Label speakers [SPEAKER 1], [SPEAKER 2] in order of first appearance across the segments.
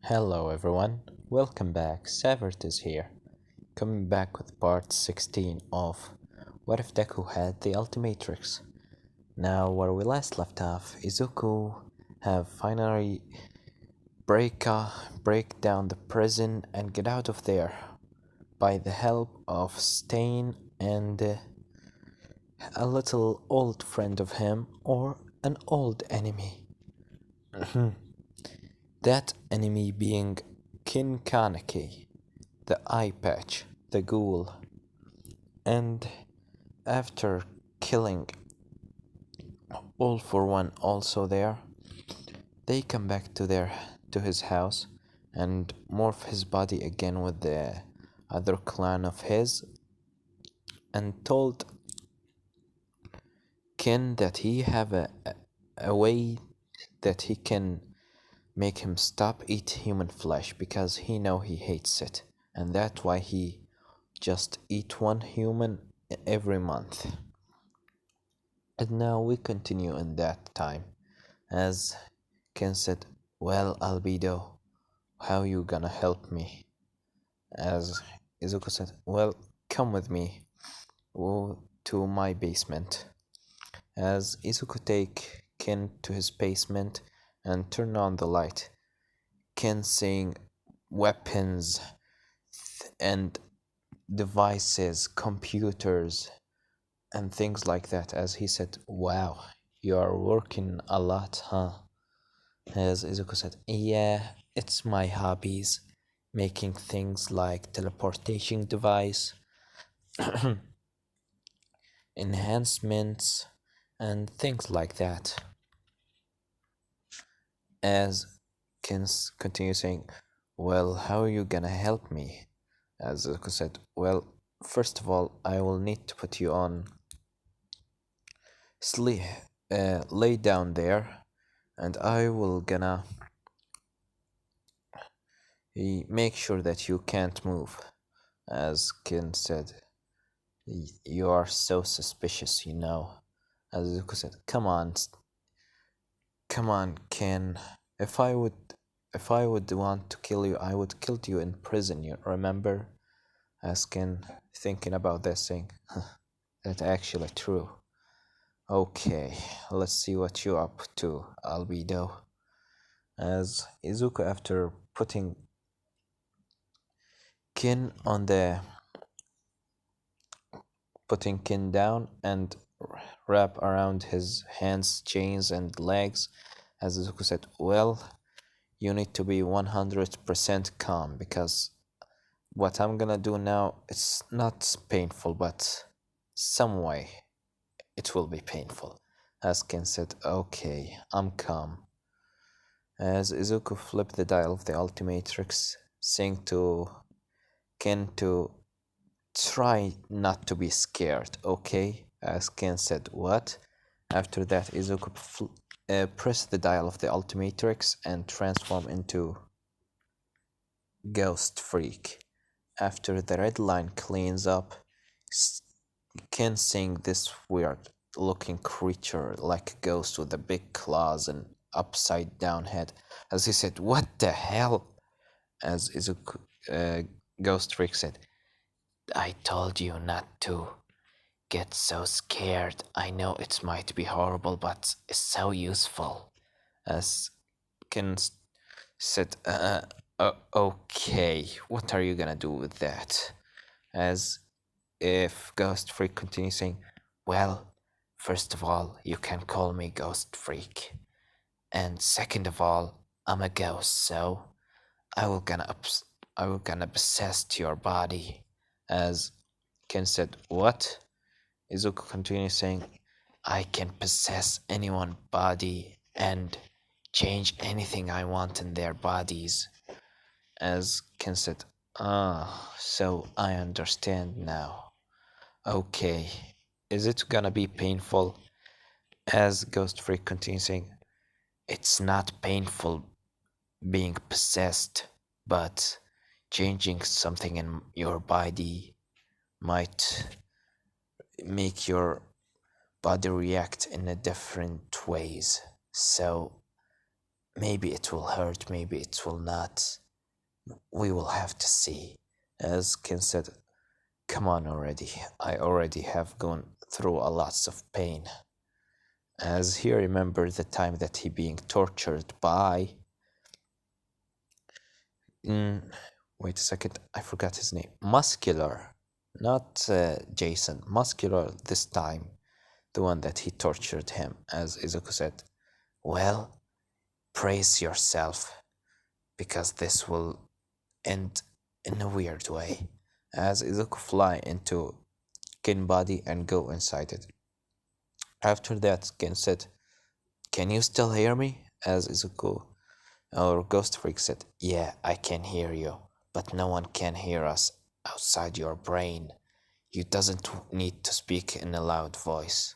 [SPEAKER 1] Hello everyone, welcome back. Savert is here, coming back with part 16 of What If Deku Had the Ultimatrix. Now, where we last left off, Izuku have finally break down the prison and get out of there by the help of Stain and a little old friend of him or an old enemy. That enemy being Kaneki, the eye patch, the ghoul. And after killing All for One also there, they come back to his house and morph his body again with the other clan of his and told Kin that he have a way that he can make him stop eat human flesh because he know he hates it, and that's why he just eat one human every month. And now we continue in that time, as Ken said, "Well, Albedo, how you gonna help me?" As Izuku said, "Well, come with me to my basement." As Izuku take Ken to his basement and turn on the light, Ken seeing weapons and devices, computers, and things like that. As he said, "Wow, you are working a lot, huh?" As Izuku said, "Yeah, it's my hobbies, making things like teleportation device, enhancements, and things like that." As Ken continues saying, "Well, how are you gonna help me?" As Izuku said, "Well, first of all, I will need to put you on sleep, lay down there, and I will gonna make sure that you can't move." As Ken said, "You are so suspicious, you know." As Zuko said, come on, Ken. If I would want to kill you, I would kill you in prison, you remember?" As Ken thinking about this, saying, "That's actually true. Okay, let's see what you're up to, Albedo." As Izuku, after putting Kin down and wrap around his hands, chains, and legs, as Izuku said, "Well, you need to be 100% calm because what I'm gonna do now, it's not painful, but some way it will be painful." As Ken said, "Okay, I'm calm." As Izuku flipped the dial of the ultimatrix, saying to Ken to try not to be scared, okay? As Ken said, "What?" After that, Izuku pressed the dial of the ultimatrix and transformed into Ghost Freak. After the red line cleans up, Ken seeing this weird looking creature like a ghost with the big claws and upside down head, as he said, "What the hell?" As Izuku, Ghost Freak said, "I told you not to get so scared. I know it might be horrible, but it's so useful." As Ken said, "Okay, what are you gonna do with that?" As if Ghost Freak continues saying, "Well, first of all, you can call me Ghost Freak. And second of all, I'm a ghost, so I will gonna possess your body." As Ken said, "What?" Izuku continues saying, "I can possess anyone's body and change anything I want in their bodies." As Ken said, so I understand now. Okay, is it gonna be painful?" As Ghost Freak continues saying, "It's not painful being possessed, but changing something in your body might make your body react in a different ways. So maybe it will hurt, maybe it will not. We will have to see. As Ken said, come on already. I already have gone through a lots of pain. As he remembered the time that he being tortured by mm, wait a second, I forgot his name. Muscular, not Jason. Muscular this time, the one that he tortured him. As Izuku said, well, brace yourself, because this will end in a weird way. As Izuku fly into Ken body and go inside it. After that, Ken said, can you still hear me? As Izuku or Ghost Freak said, yeah, I can hear you, but no one can hear us outside your brain. You doesn't need to speak in a loud voice.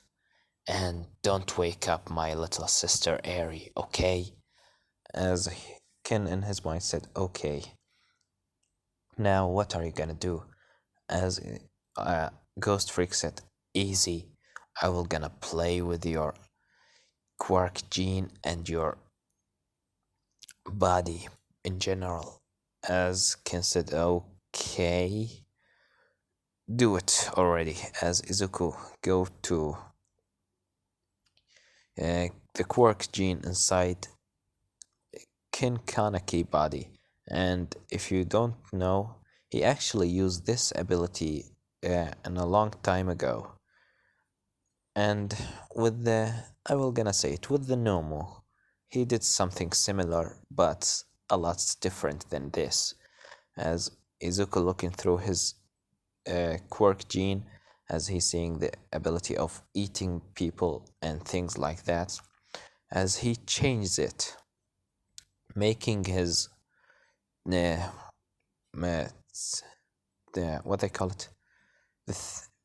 [SPEAKER 1] And don't wake up my little sister Eri, okay? As Ken in his mind said, okay. Now what are you gonna do? As Ghost Freak said, easy. I will gonna play with your quirk gene and your body in general. As Ken said, okay, do it already. As Izuku go to the quirk gene inside Kaneki body, and if you don't know, he actually used this ability in a long time ago. And with the, I will gonna say it, with the Nomu, he did something similar, but a lot different than this. As Izuku looking through his quirk gene, as he's seeing the ability of eating people and things like that, as he changed it, making his uh, what they call it, the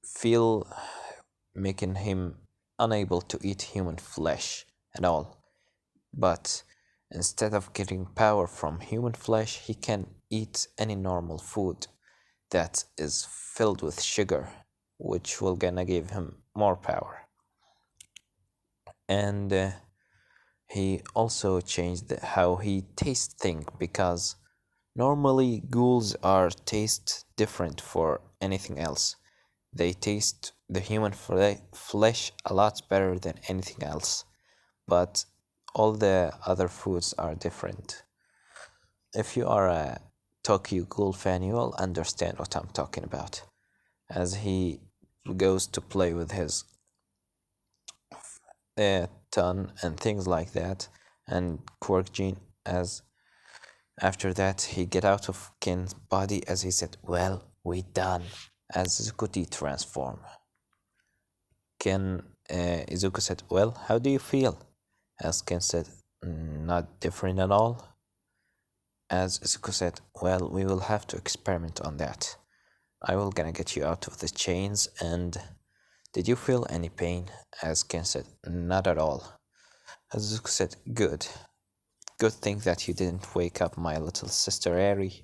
[SPEAKER 1] feel, making him unable to eat human flesh at all. But instead of getting power from human flesh, he can eat any normal food that is filled with sugar, which will gonna give him more power. And he also changed how he tastes things, because normally ghouls are taste different for anything else. They taste the human flesh a lot better than anything else, but all the other foods are different. If you are a Tokyo Ghoul fan, you will understand what I'm talking about. As he goes to play with his ton and things like that, and quirk gene. As after that, he get out of Ken's body, as he said, well, we done. As Zukuti transform. Ken Izuku said, well, how do you feel? As Ken said, not different at all. As Izuku said, well, we will have to experiment on that. I will gonna get you out of the chains. And did you feel any pain? As Ken said, not at all. As Izuku said, good. Good thing that you didn't wake up my little sister Eri.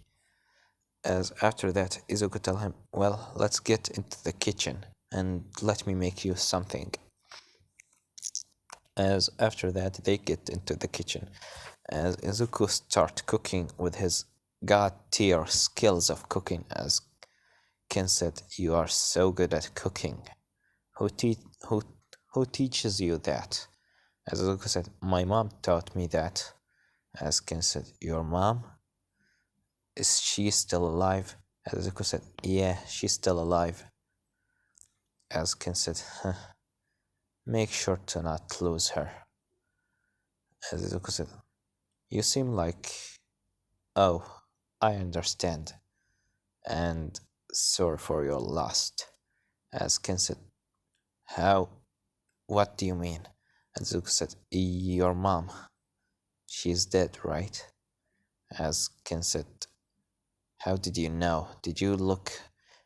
[SPEAKER 1] As after that, Izuku tell him, well, let's get into the kitchen and let me make you something. As after that, they get into the kitchen. As Izuku start cooking with his god tier skills of cooking. As Ken said, you are so good at cooking. Who teaches you that? As Izuku said, my mom taught me that. As Ken said, your mom? Is she still alive? As Izuku said, yeah, she's still alive. As Ken said, make sure to not lose her. As Izuku said, you seem like... Oh, I understand. And sorry for your loss. As Ken said, how? What do you mean? As Izuku said, your mom. She's dead, right? As Ken said, how did you know? Did you look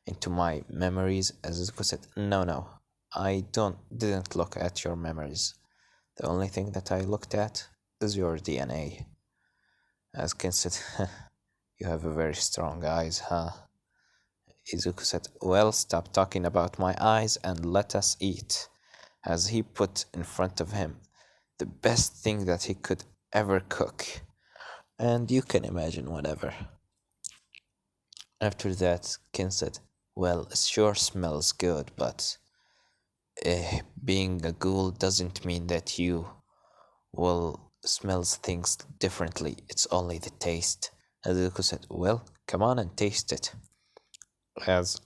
[SPEAKER 1] into my memories? As Izuku said, no. I didn't look at your memories. The only thing that I looked at is your DNA. As Ken said, you have a very strong eyes, huh? Izuku said, well, stop talking about my eyes and let us eat. As he put in front of him the best thing that he could ever cook. And you can imagine whatever. After that, Ken said, well, it sure smells good, but being a ghoul doesn't mean that you will smells things differently. It's only the taste. As Zuko said, well, come on and taste it. As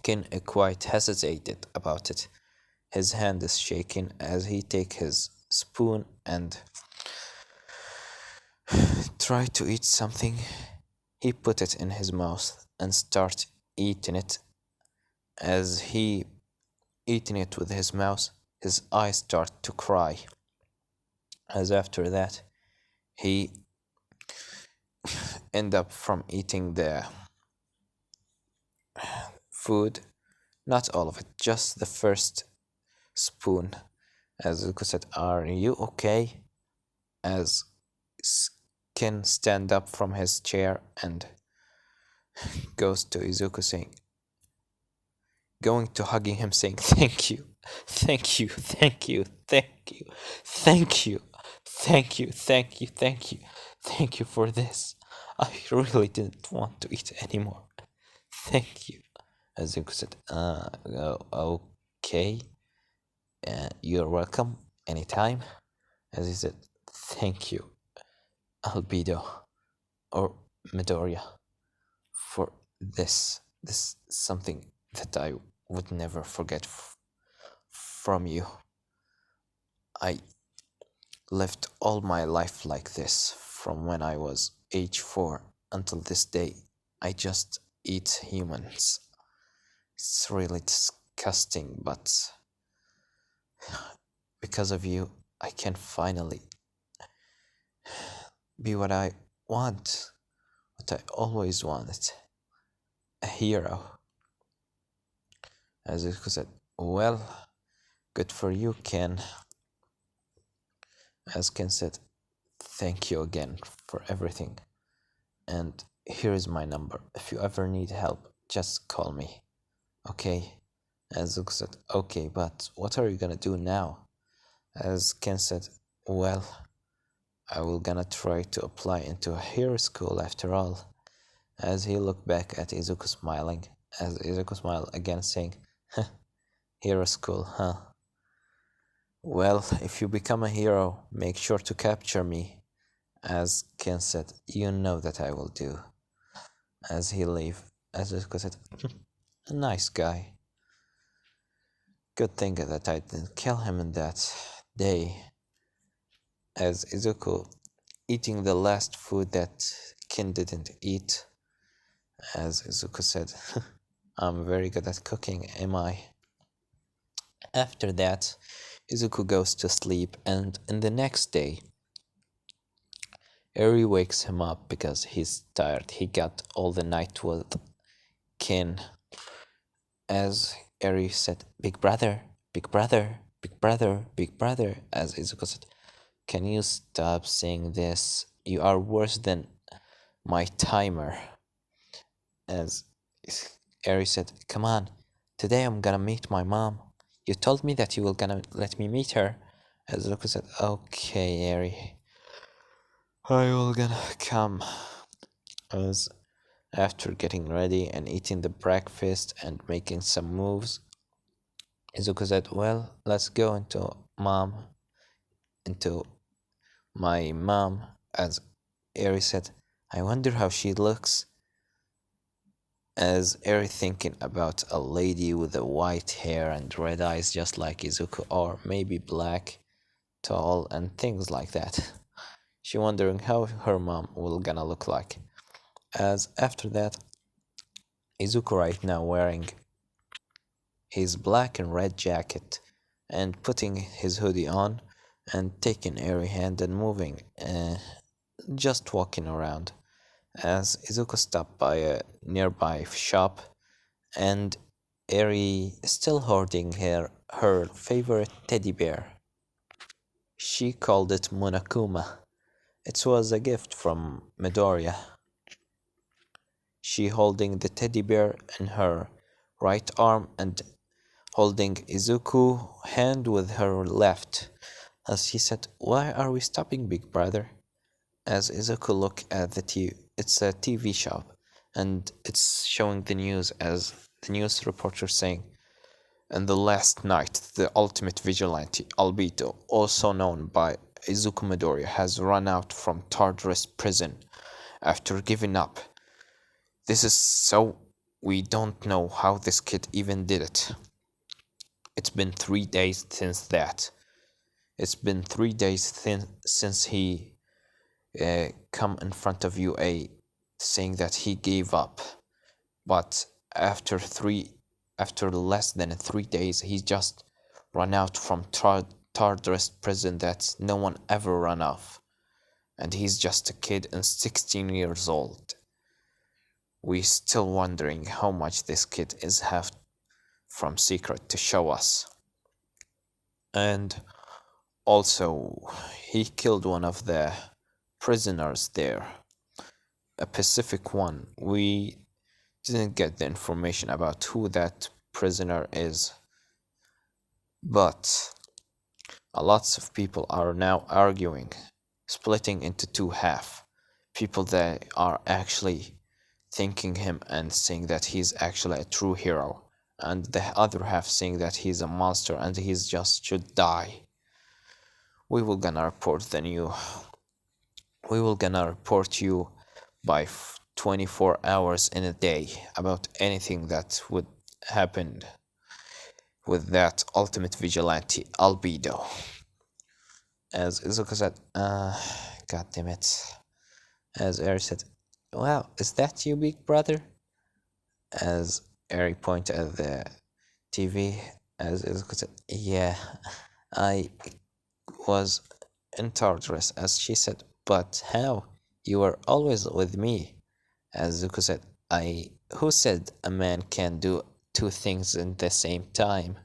[SPEAKER 1] Ken quite hesitated about it, his hand is shaking as he take his spoon and try to eat something. He put it in his mouth and start eating it. As he eating it with his mouth, his eyes start to cry. As after that, he end up from eating the food, not all of it, just the first spoon. As Zuko said, are you okay? As Ken stand up from his chair and goes to Izuku saying, going to hugging him saying, thank you, thank you, thank you, thank you, thank you, thank you, thank you, thank you, thank you for this. I really didn't want to eat anymore. Thank you. As Izuku said, okay, you're welcome anytime. As he said, thank you, Albedo or Midoriya, for this. This is something that I would never forget from you. I lived all my life like this from when I was age 4 until this day. I just eat humans. It's really disgusting, but because of you, I can finally be what I want, what I always wanted, a hero. As Izuku said, well, good for you, Ken. As Ken said, thank you again for everything. And here is my number. If you ever need help, just call me. Okay? As Zuko said, okay, but what are you gonna do now? As Ken said, well, I will gonna try to apply into a hero school after all. As he looked back at Izuku smiling, as Izuku smiled again saying, hero school, huh? Well, if you become a hero, make sure to capture me. As Ken said, you know that I will do. As he leave, as Izuku said, a nice guy. Good thing that I didn't kill him in that day. As Izuku eating the last food that Ken didn't eat. As Izuku said, I'm very good at cooking, am I? After that, Izuku goes to sleep, and in the next day, Eri wakes him up because he's tired. He got all the night with Ken. As Eri said, big brother, big brother, big brother, big brother. As Izuku said, can you stop saying this? You are worse than my timer. As Eri said, come on, today I'm gonna meet my mom. You told me that you were gonna let me meet her. As Izuku said, okay, Eri, I will gonna come. As after getting ready and eating the breakfast and making some moves, Izuku said, well, let's go into my mom. As Eri said, I wonder how she looks. As Eri thinking about a lady with a white hair and red eyes just like Izuku, or maybe black, tall, and things like that. She wondering how her mom will gonna look like. As after that, Izuku right now wearing his black and red jacket and putting his hoodie on and taking Eri hand and moving, just walking around. As Izuku stopped by a nearby shop and Eri still hoarding her favorite teddy bear. She called it Monokuma. It was a gift from Midoriya. She holding the teddy bear in her right arm and holding Izuku hand with her left. as she said, "Why are we stopping, big brother?" As Izuku look at the TV, it's a TV shop, and it's showing the news as the news reporter saying, "In the last night, the ultimate vigilante, Albedo, also known by Izuku Midoriya, has run out from Tartarus prison after giving up. This is so we don't know how this kid even did it. It's been 3 days since that. It's been 3 days since he come in front of UA saying that he gave up. But after less than 3 days, he just run out from Tartarus prison that no one ever run off. And he's just a kid and 16 years old. We still wondering how much this kid is have from secret to show us. And also, he killed one of the prisoners there, a Pacific one. We didn't get the information about who that prisoner is, but a lots of people are now arguing, splitting into two half. People that are actually thanking him and saying that he's actually a true hero, and the other half saying that he's a monster and he's just should die. We will gonna report the new. We will gonna report you by 24 hours in a day about anything that would happen with that ultimate vigilante Albedo. As Izuku said, god damn it. As Eri said, wow, is that you, big brother? As Eri pointed at the TV, as Izuku said, yeah, I was in Tartarus, as she said, but how? You were always with me. As Zuko said, who said a man can do two things in the same time?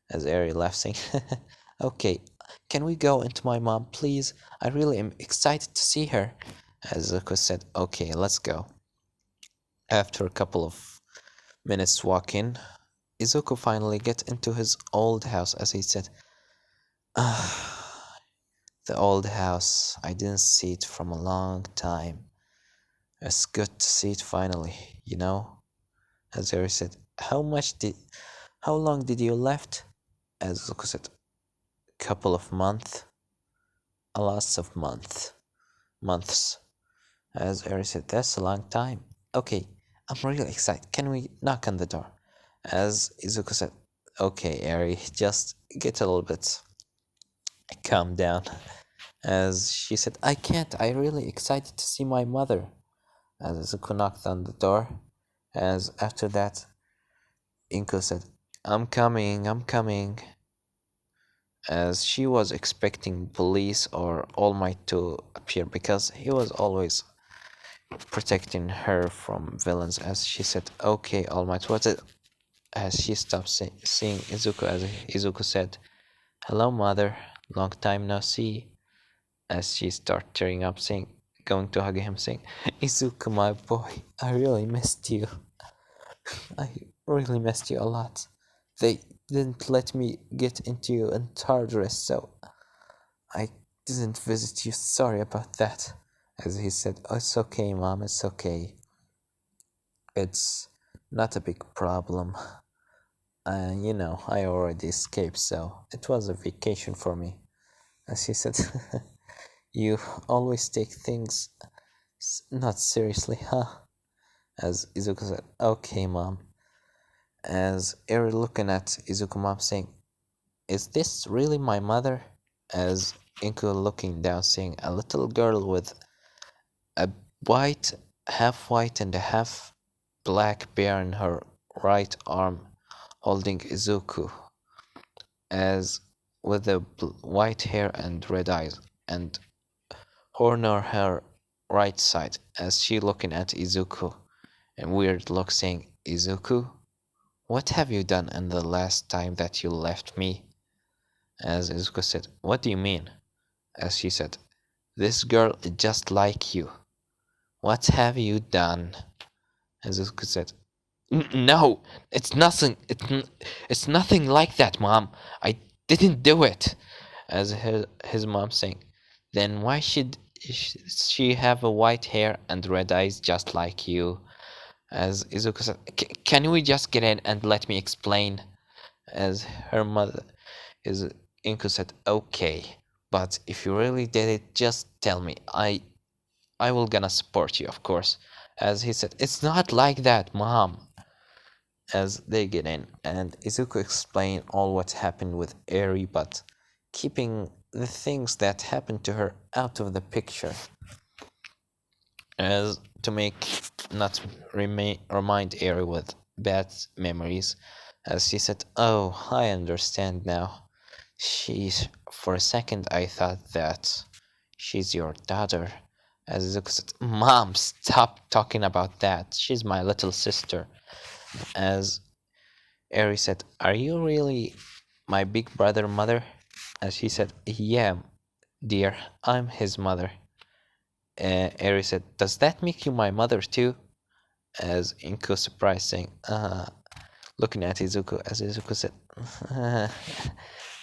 [SPEAKER 1] As Eri laughed, saying, okay, can we go into my mom, please? I really am excited to see her. As Zuko said, okay, let's go. After a couple of minutes walking, Izuku finally get into his old house, as he said, the old house. I didn't see it from a long time. It's good to see it finally, you know? As Eri said, how long did you left? As Zuko said, couple of months. A lots of months. As Eri said, that's a long time. Okay, I'm really excited. Can we knock on the door? As Izuku said, okay, Eri, just get a little bit calm down. As she said, I can't. I'm really excited to see my mother. As Izuku knocked on the door. As after that, Inko said, I'm coming. As she was expecting police or All Might to appear because he was always protecting her from villains. As she said, okay, All Might, what's it? As she stopped seeing Izuku, as Izuku said, hello, mother, long time no see. As she started tearing up, going to hug him, saying, Izuku, my boy, I really missed you. I really missed you a lot. They didn't let me get into your entire dress, so I didn't visit you. Sorry about that. As he said, oh, it's okay, Mom, it's okay. It's not a big problem. I already escaped, so it was a vacation for me. As he said, you always take things not seriously, huh? As Izuku said, okay, Mom. As Eri looking at Izuku mom saying, is this really my mother? As Inko looking down saying, a little girl with a half white and a half black bear in her right arm holding Izuku, as with the white hair and red eyes, and horn on her right side, as she looking at Izuku and weird look saying, Izuku? What have you done in the last time that you left me? As Izuku said, what do you mean? As she said, this girl is just like you. What have you done? As Izuku said, no, it's nothing. It's nothing like that, Mom. I didn't do it. as his mom saying, then why should she have a white hair and red eyes just like you? As Izuku said, can we just get in and let me explain? As her mother, is Inko said, okay, but if you really did it, just tell me. I will gonna support you, of course. As he said, it's not like that, mom. As they get in, and Izuku explained all what happened with Eri, but keeping the things that happened to her out of the picture, as to make not remind Eri with bad memories. As she said, "Oh, I understand now. She's for a second I thought that she's your daughter." As Izuku said, "Mom, stop talking about that. She's my little sister." As Eri said, "Are you really my big brother, mother?" As she said, "Yeah, dear, I'm his mother." Eri said, "Does that make you my mother too?" As Inko surprised, saying, looking at Izuku, as Izuku said,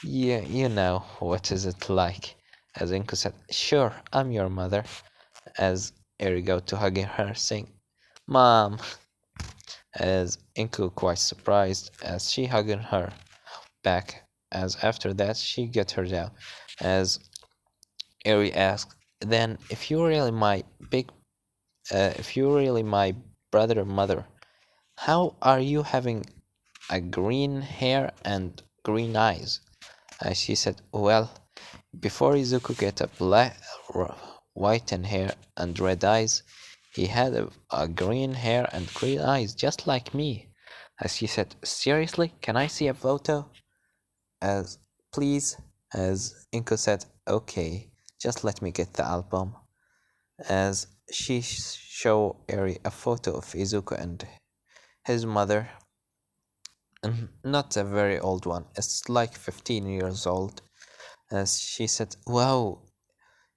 [SPEAKER 1] "Yeah, you know what is it like?" As Inko said, "Sure, I'm your mother." As Eri go to hugging her, saying, "Mom." As Inko quite surprised as she hugging her back. As after that she get her down. As Eri asked, "Then if you're really my brother or mother, how are you having a green hair and green eyes?" As she said, "Well, before Izuku get a white and hair and red eyes, he had a green hair and green eyes just like me." As she said, "Seriously, can I see a photo?" As please, as Inko said, "Okay, just let me get the album." As she show Eri a photo of Izuku and his mother, and not a very old one, it's like 15 years old. As she said, "Wow,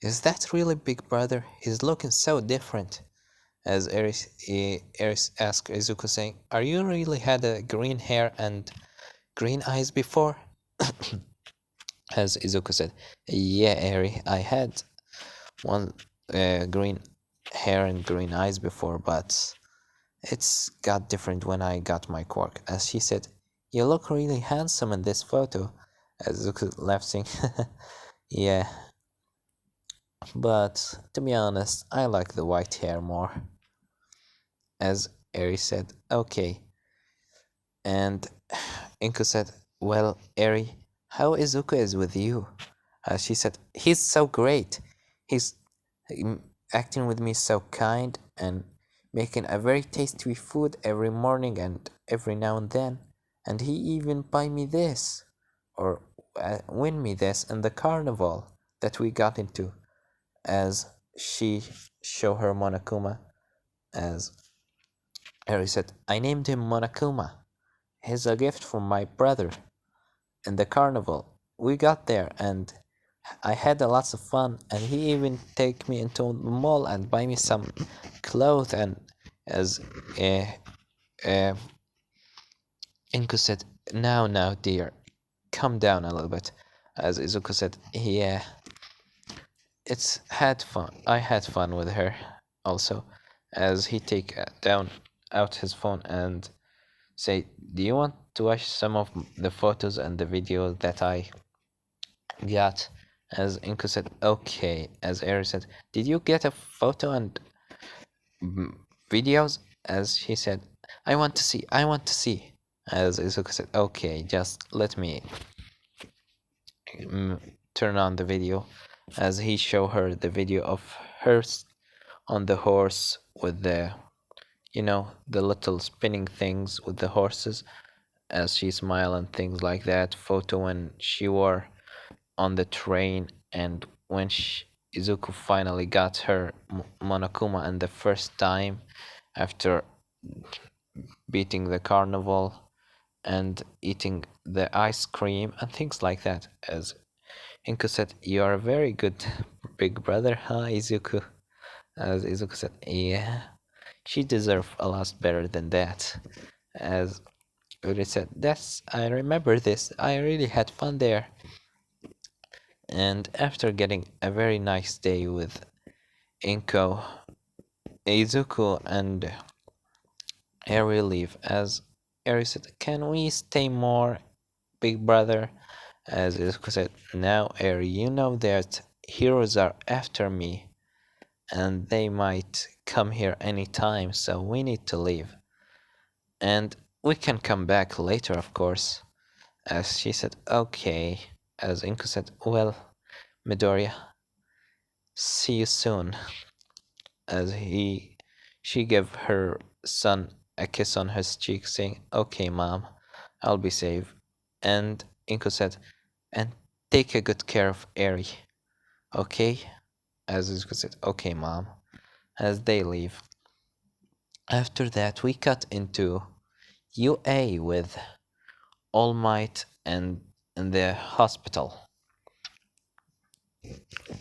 [SPEAKER 1] is that really Big Brother? He's looking so different." As Eris asked Izuku, saying, "Are you really had a green hair and green eyes before?" As Izuku said, "Yeah, Eri, I had one green hair and green eyes before, but it's got different when I got my quirk." As she said, "You look really handsome in this photo." As Izuku laughed, saying, "Yeah, but to be honest, I like the white hair more." As Eri said, "Okay." And Inko said, "Well, Eri, how Izuku is with you?" She said, "He's so great. He's acting with me so kind and making a very tasty food every morning and every now and then. And he even buy me this or win me this in the carnival that we got into." As she show her Monokuma, as Eri said, "I named him Monokuma. He's a gift from my brother in the carnival. We got there and I had a lots of fun, and he even take me into the mall and buy me some clothes." And as uh, Inko said, now, dear, calm down a little bit." As Izuku said, "Yeah, it's had fun. I had fun with her also." As he take down out his phone and say, "Do you want to watch some of the photos and the video that I got?" As Inko said, "Okay." As Eri said, "Did you get a photo and videos?" As he said, I want to see. As Izuku said, "Okay, just let me turn on the video." As he show her the video of her on the horse with the little spinning things with the horses, as she smile and things like that. Photo when she were on the train, and when Izuku finally got her Monokuma and the first time after beating the carnival and eating the ice cream and things like that. As Inko said, "You are a very good big brother, huh, Izuku?" As Izuku said, "Yeah, she deserves a lot better than that." As Uri said, I remember this. I really had fun there." And after getting a very nice day with Inko, Izuku and Eri leave as Eri said, "Can we stay more, big brother?" As Izuku said, "Now, Eri, you know that heroes are after me and they might come here anytime, so we need to leave. And we can come back later, of course." As she said, "Okay." As Inko said, "Well, Midoriya, see you soon." As she gave her son a kiss on his cheek, saying, "Okay, mom, I'll be safe." And Inko said, "And take a good care of Eri, okay?" As Izuku said, "Okay, mom." As they leave. After that, we cut into UA with All Might and in the hospital.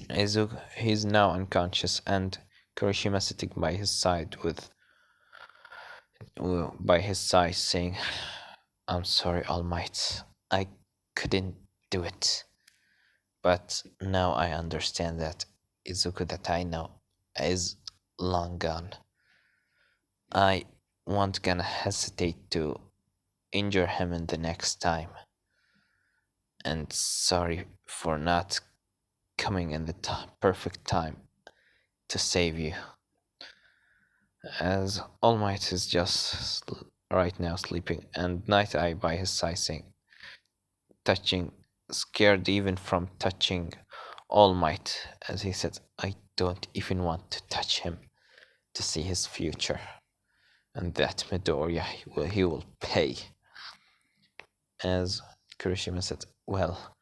[SPEAKER 1] Izuku, he's now unconscious, and Kurishima sitting by his side, saying, "I'm sorry, All Might. I couldn't do it. But now I understand that Izuku that I know is long gone. I won't gonna hesitate to injure him in the next time. And sorry for not coming in the perfect time to save you." As All Might is just right now sleeping, and Night Eye by his side, saying, touching, scared even from touching All Might, as he said, "I don't even want to touch him to see his future. And that Midoriya, he will pay." As Kurishima said, "Well,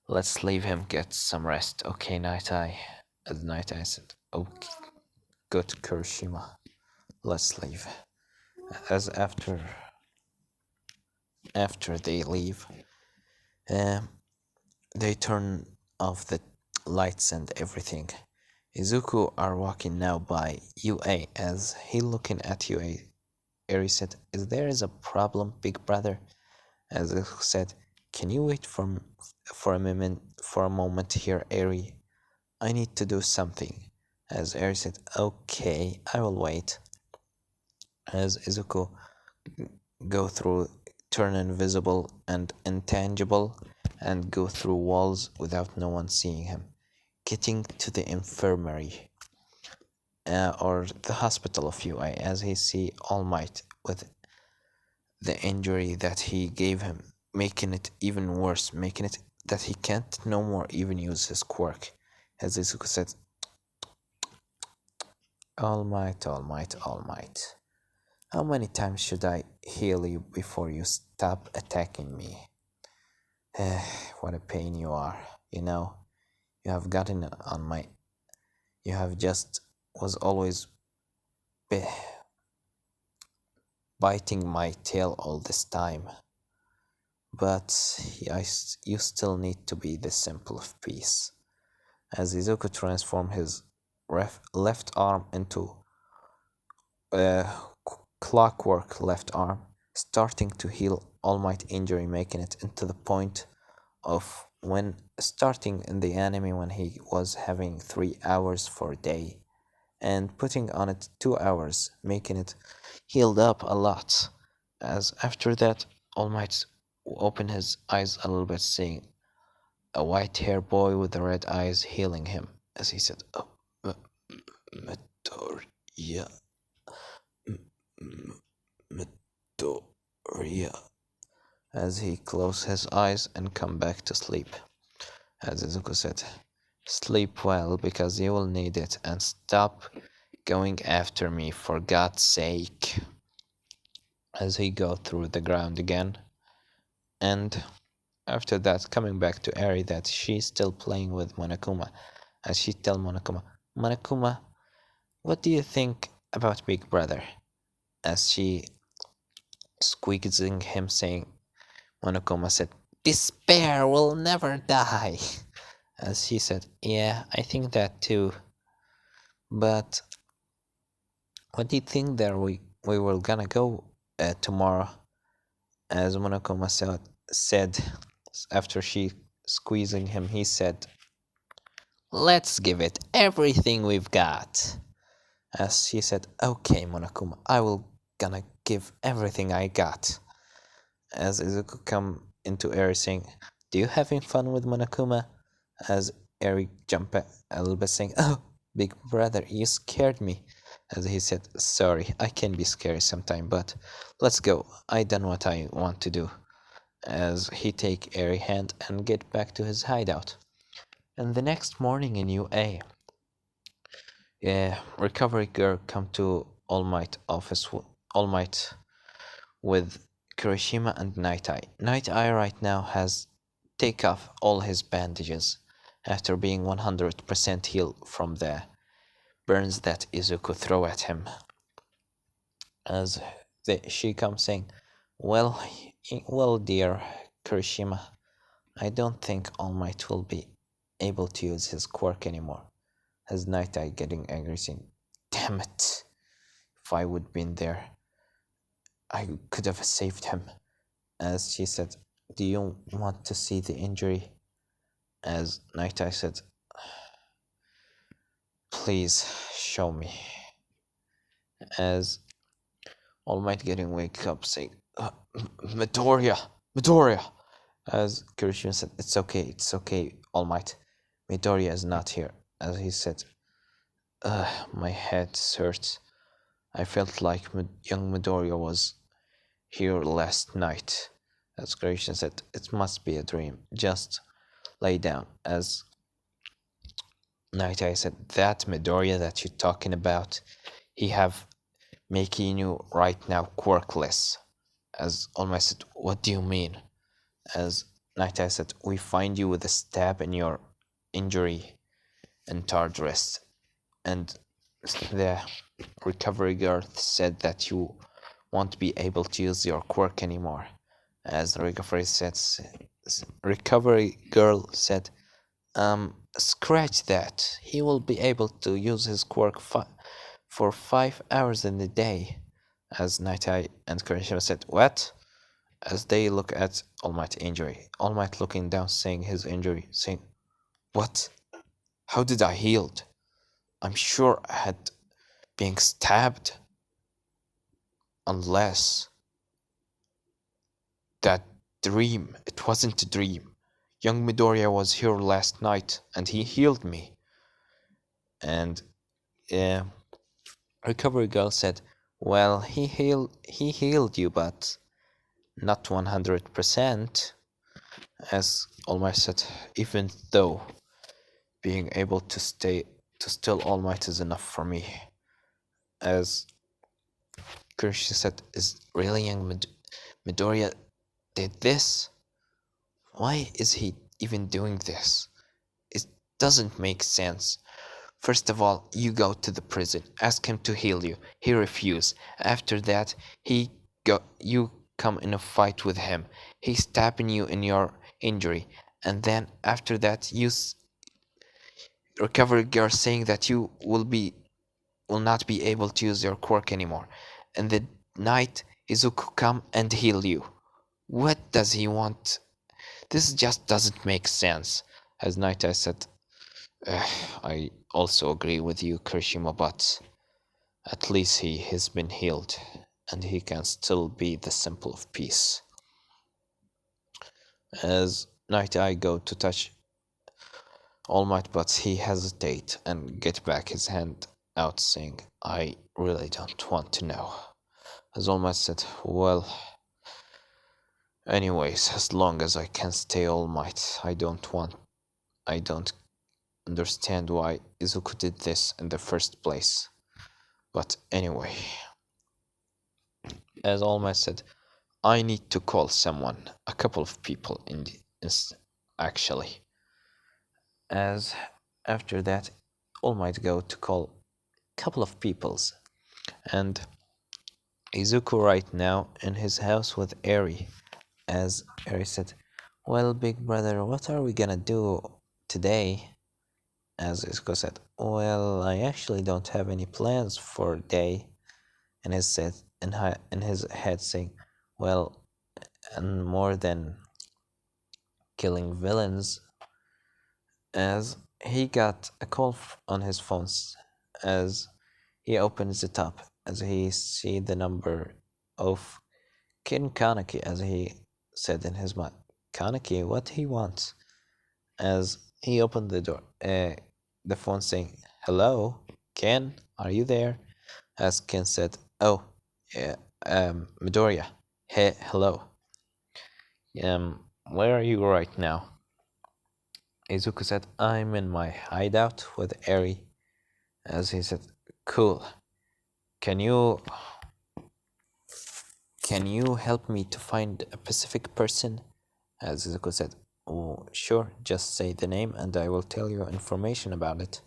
[SPEAKER 1] let's leave him get some rest, okay, Night Eye?" As Night Eye said, "Okay, good, Kurishima, let's leave." As after they leave, um, they turn off the lights and everything. Izuku are walking now by UA. As he looking at UA, Eri said, "Is there is a problem, big brother?" As Izuku said, "Can you wait for a moment here, Eri? I need to do something." As Eri said, "Okay, I will wait." As Izuku go through, turn invisible and intangible, and go through walls without no one seeing him, getting to the infirmary or the hospital of UA, as he see All Might with the injury that he gave him, making it even worse, making it that he can't no more even use his quirk. As Izuku said, "All Might, All Might, All Might. How many times should I heal you before you stop attacking me? What a pain you are. You know, you have gotten on my. You have just was always biting my tail all this time. But you still need to be the symbol of peace." As Izuku transformed his left arm into a clockwork left arm, starting to heal All Might injury, making it into the point of when starting in the anime when he was having 3 hours for a day, and putting on it 2 hours, making it healed up a lot. As after that, All Might opened his eyes a little bit, seeing a white haired boy with the red eyes healing him. As he said, "Oh, Midoriya, Midoriya." As he closed his eyes and come back to sleep. As Izuku said, "Sleep well, because you will need it, and stop going after me, for God's sake." As he go through the ground again, and after that coming back to Eri, that she's still playing with Monokuma. As she tell Monokuma, "Monokuma, what do you think about Big Brother?" As she squeezing him, saying, Monokuma said, "Despair will never die." As he said, "Yeah, I think that too. But what do you think that we were gonna go tomorrow?" As Monokuma said after she squeezing him, he said, "Let's give it everything we've got." As she said, "Okay, Monokuma, I will gonna give everything I got." As Izuku come into Eri saying, "Do you having fun with Monokuma?" As Eri jump a little bit saying, "Oh, big brother, you scared me." As he said, "Sorry, I can be scary sometime, but let's go. I done what I want to do." As he take Eri hand and get back to his hideout. And the next morning in UA, Recovery Girl come to All Might office. All Might with Kirishima and Night Eye. Night Eye right now has take off all his bandages after being 100% healed from the burns that Izuku throw at him. As she comes saying, well, well, dear Kirishima, I don't think All Might will be able to use his quirk anymore." As Night Eye getting angry saying, "Damn it, if I would been there, I could have saved him." As she said, "Do you want to see the injury?" As Night Eye said, "Please show me." As All Might getting wake up saying, Midoriya, Midoriya." As Kirishima said, it's okay, All Might. Midoriya is not here." As he said, my head hurts. I felt like young Midoriya was here last night." As Kirishima said, "It must be a dream. Just lay down." As Night Eye said, "That Midoriya that you're talking about, he have making you right now quirkless." As All Might said, "What do you mean?" As Night Eye said, "We find you with a stab in your injury and tarred wrist, and the recovery girl said that you won't be able to use your quirk anymore." As the recovery girl said, "Scratch that. He will be able to use his quirk for 5 hours in the day." As Night Eye and Kirishima said, "What?" As they look at All Might injury, All Might looking down, saying his injury, saying, "What? How did I healed? I'm sure I had being stabbed, unless that dream, it wasn't a dream. Young Midoriya was here last night and he healed me." And Recovery Girl said, "Well, he healed you, but not 100%. As All Might said, "Even though being able to still All Might is enough for me." As Kirishima said, "Is really young Midoriya did this? Why is he even doing this? It doesn't make sense. First of all, you go to the prison, ask him to heal you. He refuse. After that, you come in a fight with him. He's stabbing you in your injury, and then after that, recovery girl saying that you will not be able to use your quirk anymore. And the night Izuku come and heal you. What does he want? This just doesn't make sense." As Night Eye said, "I also agree with you, Kirishima, but at least he has been healed, and he can still be the symbol of peace." As Night Eye go to touch All Might, but he hesitate and get back his hand out, saying, "I really don't want to know." As All Might said, "Well, anyways, as long as I can stay All Might, I don't understand why Izuku did this in the first place. But anyway," as All Might said, "I need to call someone, a couple of people actually." As after that, All Might go to call a couple of peoples, and Izuku right now in his house with Eri. As Eri said, "Well, big brother, what are we gonna do today?" As Izuku said, "Well, I actually don't have any plans for a day." And in his head saying, "Well, and more than killing villains, as he got a call on his phone as he opens it up, as he see the number of King Kaneki, as he said in his mind. Kaneki, what he wants? As he opened the door, the phone saying, "Hello, Ken, are you there?" As Ken said, "Oh, yeah, Midoriya, hey, hello. Where are you right now?" Izuku said, "I'm in my hideout with Eri." As he said, "Cool. Can you can you help me to find a specific person?" As Izuku said, "Oh, sure. Just say the name, and I will tell you information about it."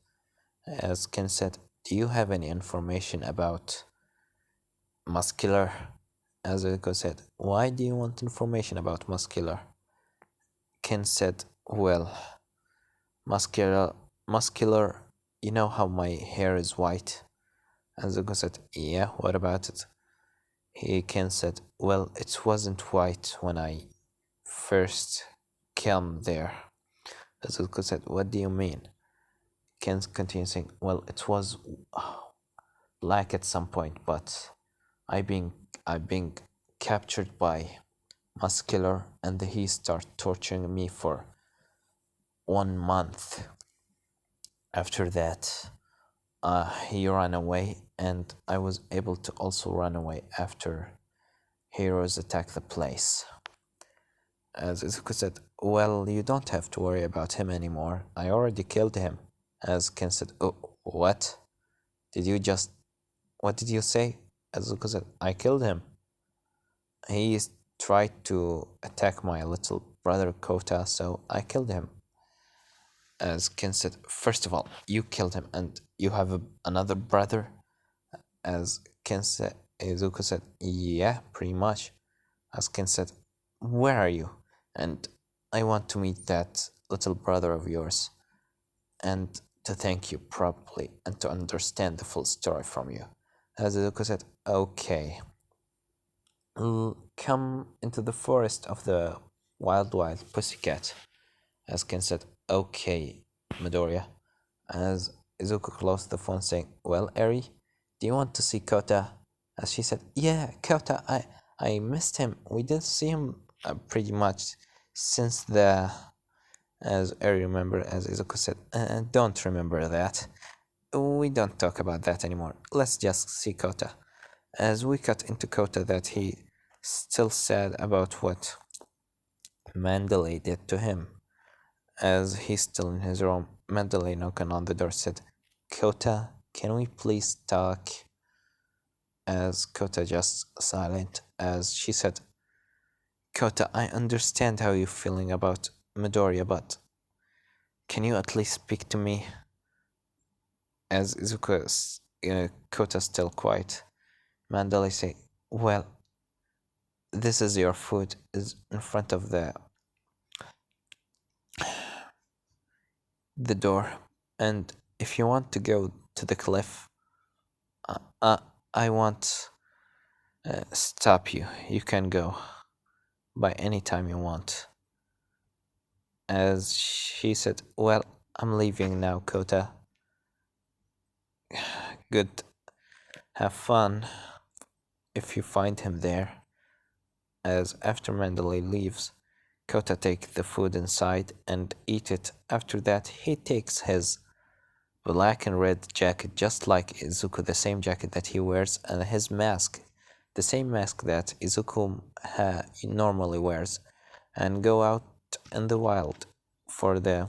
[SPEAKER 1] As Ken said, "Do you have any information about Muscular?" As Izuku said, "Why do you want information about Muscular?" Ken said, "Well, muscular, you know how my hair is white?" And Zuko said, "Yeah, what about it?" Ken said, "Well, it wasn't white when I first came there." Zuko said, "What do you mean?" Ken continued saying, "Well, it was black at some point, but I've been captured by Muscular, and he started torturing me for 1 month. After that, he ran away, and I was able to also run away after heroes attacked the place." As Izuku said, "Well, you don't have to worry about him anymore. I already killed him." As Ken said, "Oh, what? Did you just... What did you say?" As Izuku said, "I killed him. He tried to attack my little brother Kota, so I killed him." As Ken said, "First of all, you killed him, and you have another brother?" As Ken said, Izuku said, "Yeah, pretty much." As Ken said, "Where are you? And I want to meet that little brother of yours, and to thank you properly, and to understand the full story from you." As Izuku said, "Okay, come into the forest of the wild pussycat." As Ken said, "Okay, Midoriya." As Izuku closed the phone saying, "Well, Eri, do you want to see Kota?" As she said, "Yeah, Kota, I missed him. We didn't see him pretty much since the..." As Eri remembered, as Izuku said, "Don't remember that. We don't talk about that anymore. Let's just see Kota." As we cut into Kota, that he still sad about what Mandalay did to him. As he's still in his room, Mandalay knocking on the door said, "Kota, can we please talk?" As Kota just silent, as she said, "Kota, I understand how you're feeling about Midoriya, but can you at least speak to me?" As Izuku, Kota still quiet, Mandalay say, "Well, this is your food, is in front of the door, and if you want to go to the cliff, uh, uh, I won't stop you. You can go by any time you want." As she said, "Well, I'm leaving now, Kota. Good. Have fun if you find him there." As after Mandalay leaves, Kota takes the food inside and eat it. After that, he takes his black and red jacket, just like Izuku, the same jacket that he wears, and his mask, the same mask that Izuku normally wears, and go out in the wild for the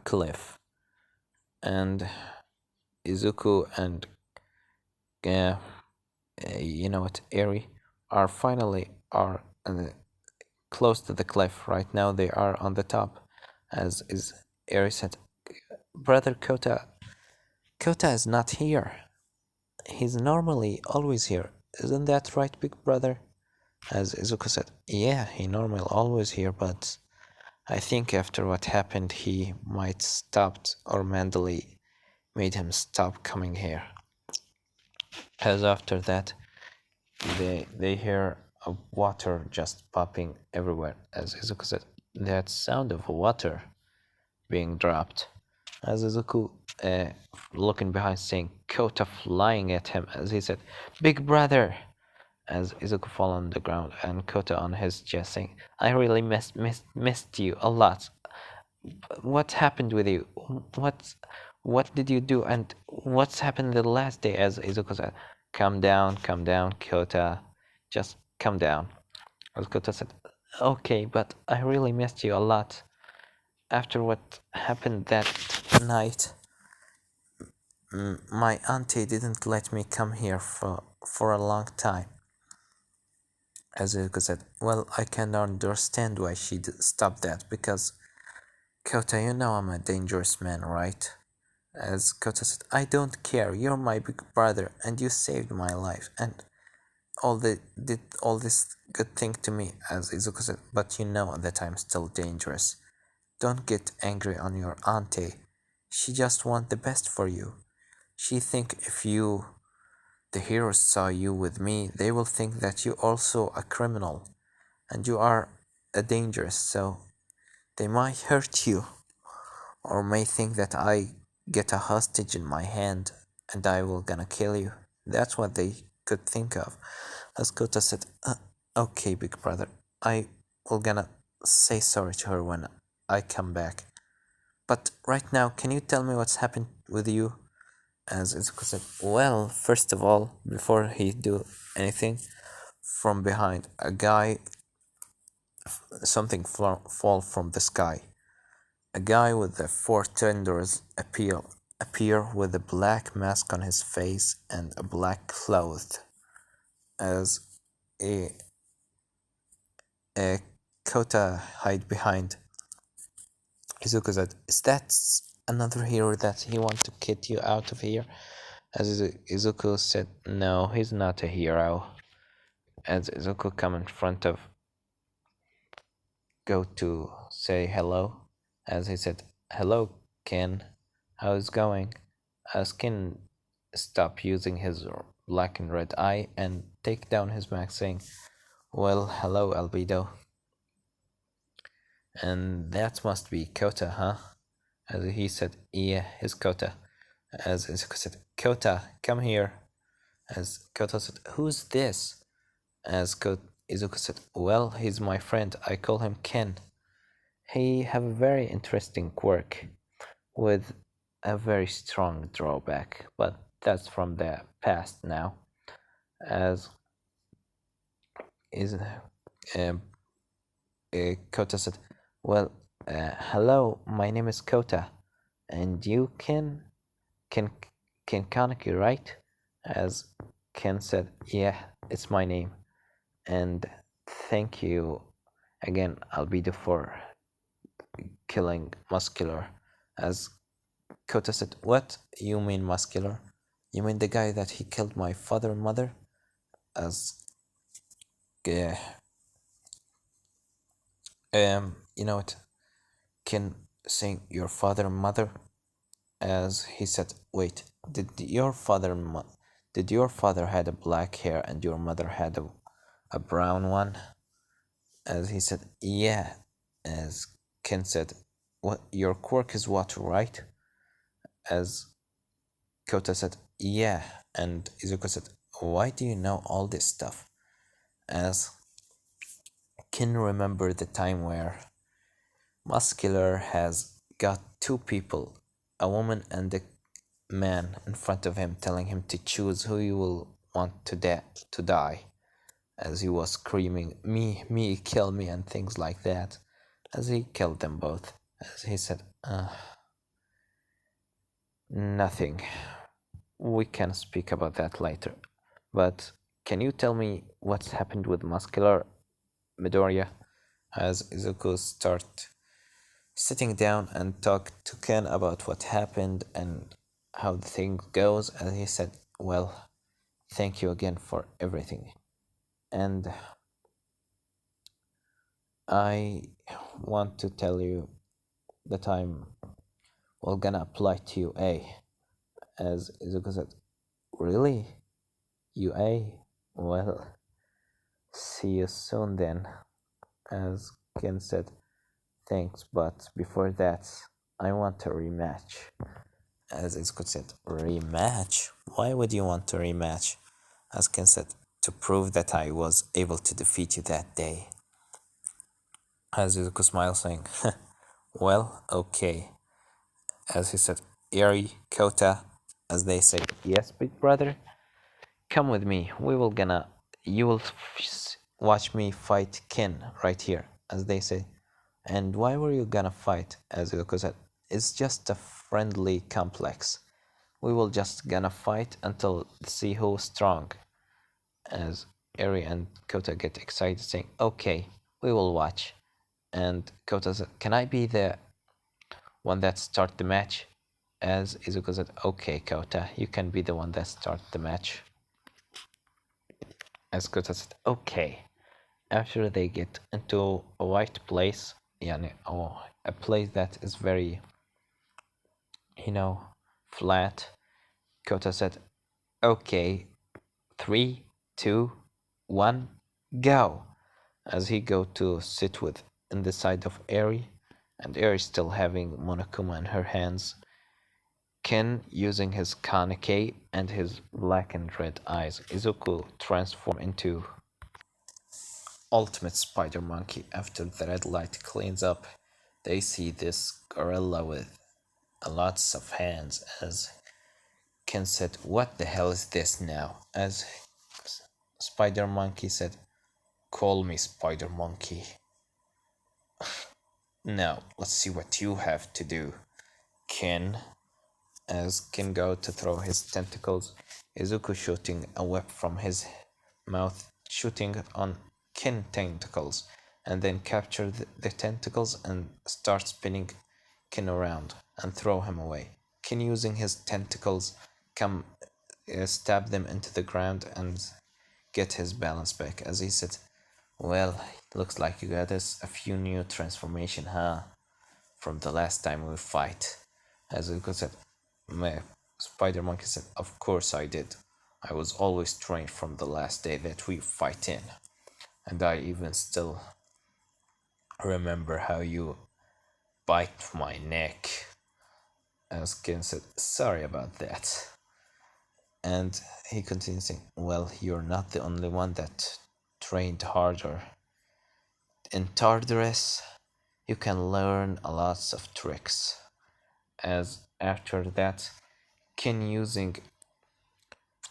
[SPEAKER 1] cliff. And Izuku and Eri are finally close to the cliff. Right now they are on the top. As is Eri said, "Brother Kota is not here. He's normally always here. Isn't that right, big brother?" As Izuku said, "Yeah, he normally always here, but I think after what happened he might stopped, or Mandalay made him stop coming here." As after that, they hear of water just popping everywhere. As Izuku said, that sound of water being dropped. As Izuku, looking behind, seeing Kota flying at him, as he said, "Big brother!" As Izuku fall on the ground and Kota on his chest, saying, "I really missed you a lot. What happened with you? What did you do? And what's happened the last day?" As Izuku said, calm down, Kota. Just calm down." As Kota said, "Okay, but I really missed you a lot. After what happened that night, my auntie didn't let me come here for a long time." As Izuku said, "Well, I can understand why she stopped that, because Kota, you know I'm a dangerous man, right?" As Kota said, "I don't care. You're my big brother, and you saved my life, and did all this good thing to me." As Izuku said, "But you know that I'm still dangerous. Don't get angry on your auntie. She just want the best for you. She think if the heroes saw you with me, they will think that you also a criminal, and you are a dangerous, so they might hurt you, or may think that I get a hostage in my hand and I will gonna kill you. That's what they could think of." As Kota said, "Okay, big brother, I will gonna say sorry to her when I come back. But right now, can you tell me what's happened with you?" As Izuku said, "Well, first of all, before he do anything, from behind, a guy, something fall from the sky. A guy with the four tendrils appear with a black mask on his face and a black cloth." As a, a Kota hide behind, Izuku said, "Is that another hero that he want to get you out of here?" As Izuku said, "No, he's not a hero." As Izuku come in front of go to say hello, as he said, "Hello, Ken. How's it going?" As Ken stop using his black and red eye and take down his mask, saying, "Well, hello, Albedo." "And that must be Kota, huh?" As he said, "Yeah, he's Kota." As Izuku said, "Kota, come here." As Kota said, "Who's this?" As Izuku said, "Well, he's my friend. I call him Ken. He have a very interesting quirk with a very strong drawback, but that's from the past now." As is Kota said, "Well, hello, my name is Kota, and you Ken Ken Kaneki, right?" As Ken said, "Yeah, it's my name, and thank you again, Albedo, for killing Muscular." As Kota said, "What? You mean Muscular? You mean the guy that he killed my father and mother?" As uh, you know what? Ken saying your father and mother. As he said, "Wait, did your father had a black hair and your mother had a brown one?" As he said, "Yeah." As Ken said, "What, your quirk is water, right?" As Kota said, "Yeah." And Izuku said, "Why do you know all this stuff?" As Ken remembered the time where Muscular has got two people, a woman and a man, in front of him, telling him to choose who you will want to die. As he was screaming, me, kill me," and things like that. As he killed them both. As he said, "Nothing. We can speak about that later. But can you tell me what's happened with Muscular, Midoriya?" As Izuku start sitting down and talk to Ken about what happened and how the thing goes, and he said, "Well, thank you again for everything. And I want to tell you that I'm gonna apply to UA." As Izuku said, "Really? UA? Well, see you soon then." As Ken said, Thanks, but before that, I want a rematch. As Izuku said, rematch? Why would you want a rematch? As Ken said, to prove that I was able to defeat you that day. As Izuku smiled, saying, well, okay. As he said, Eri, Kota, as they say, yes, big brother, come with me. You will watch me fight Ken right here, as they say. And why were you gonna fight? As Izuku said, it's just a friendly complex. We will just gonna fight until see who's strong. As Eri and Kota get excited, saying, okay, we will watch. And Kota said, can I be the one that start the match? As Izuku said, okay, Kota, you can be the one that start the match. As Kota said, okay. After they get into a white place, a place that is very, flat, Kota said, okay, 3, 2, 1, go! As he go to sit with in the side of Eri, and Eri still having Monokuma in her hands, Ken using his Kaneki and his black and red eyes, Izuku transform into ultimate spider monkey. After the red light cleans up, they see this gorilla with lots of hands. As Ken said, what the hell is this now? As Spider Monkey said, call me Spider Monkey. Now, let's see what you have to do, Ken. As Ken go to throw his tentacles, Izuku shooting a web from his mouth, shooting on Ken tentacles, and then capture the tentacles and start spinning Ken around and throw him away. Ken using his tentacles come stab them into the ground and get his balance back. As he said, well, looks like you got us a few new transformation, huh? From the last time we fight. As Izuku said, Spider Monkey said, of course I did. I was always trained from the last day that we fight in. And I even still remember how you bite my neck. As Ken said, sorry about that. And he continues saying, well, you're not the only one that trained harder. In Tartarus, you can learn a lots of tricks. As after that, Ken using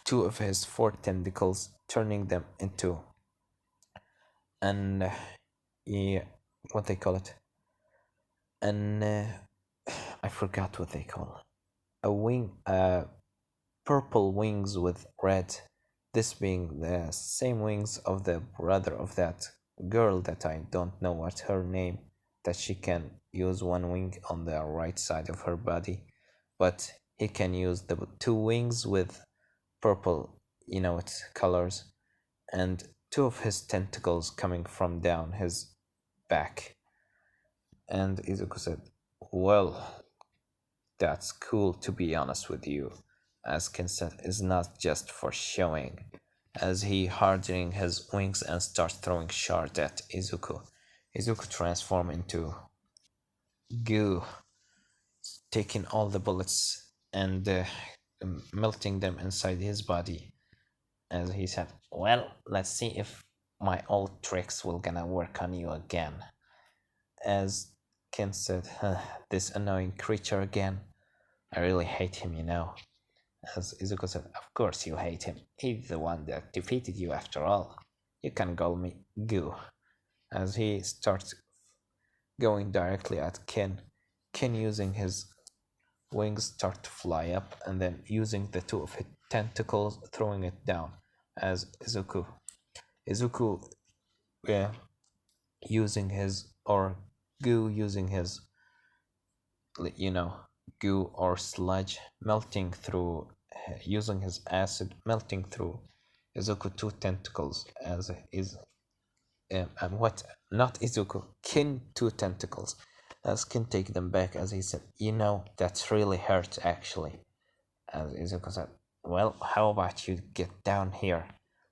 [SPEAKER 1] two of his four tentacles, turning them into an what they call it, an I forgot what they call it. A wing, purple wings with red. This being the same wings of the brother of that girl that I don't know what her name. That she can use one wing on the right side of her body, but he can use the two wings with purple, its colors, and two of his tentacles coming from down his back. And Izuku said, well, that's cool, to be honest with you, as Ken said, is not just for showing. As he hardening his wings and starts throwing shards at Izuku, Izuku transform into goo, taking all the bullets and melting them inside his body. As he said, well, let's see if my old tricks will gonna work on you again. As Ken said, this annoying creature again. I really hate him. As Izuku said, of course you hate him. He's the one that defeated you after all. You can call me Goo. As he starts going directly at Ken, Ken using his wings start to fly up and then using the two of his tentacles throwing it down. As Izuku using his, or Goo using his, goo or sludge melting through, using his acid melting through Izuku two tentacles, as is and what, not Izuku, Kin two tentacles, as Kin take them back. As he said, that's really hurt actually. As Izuku said, well, how about you get down here,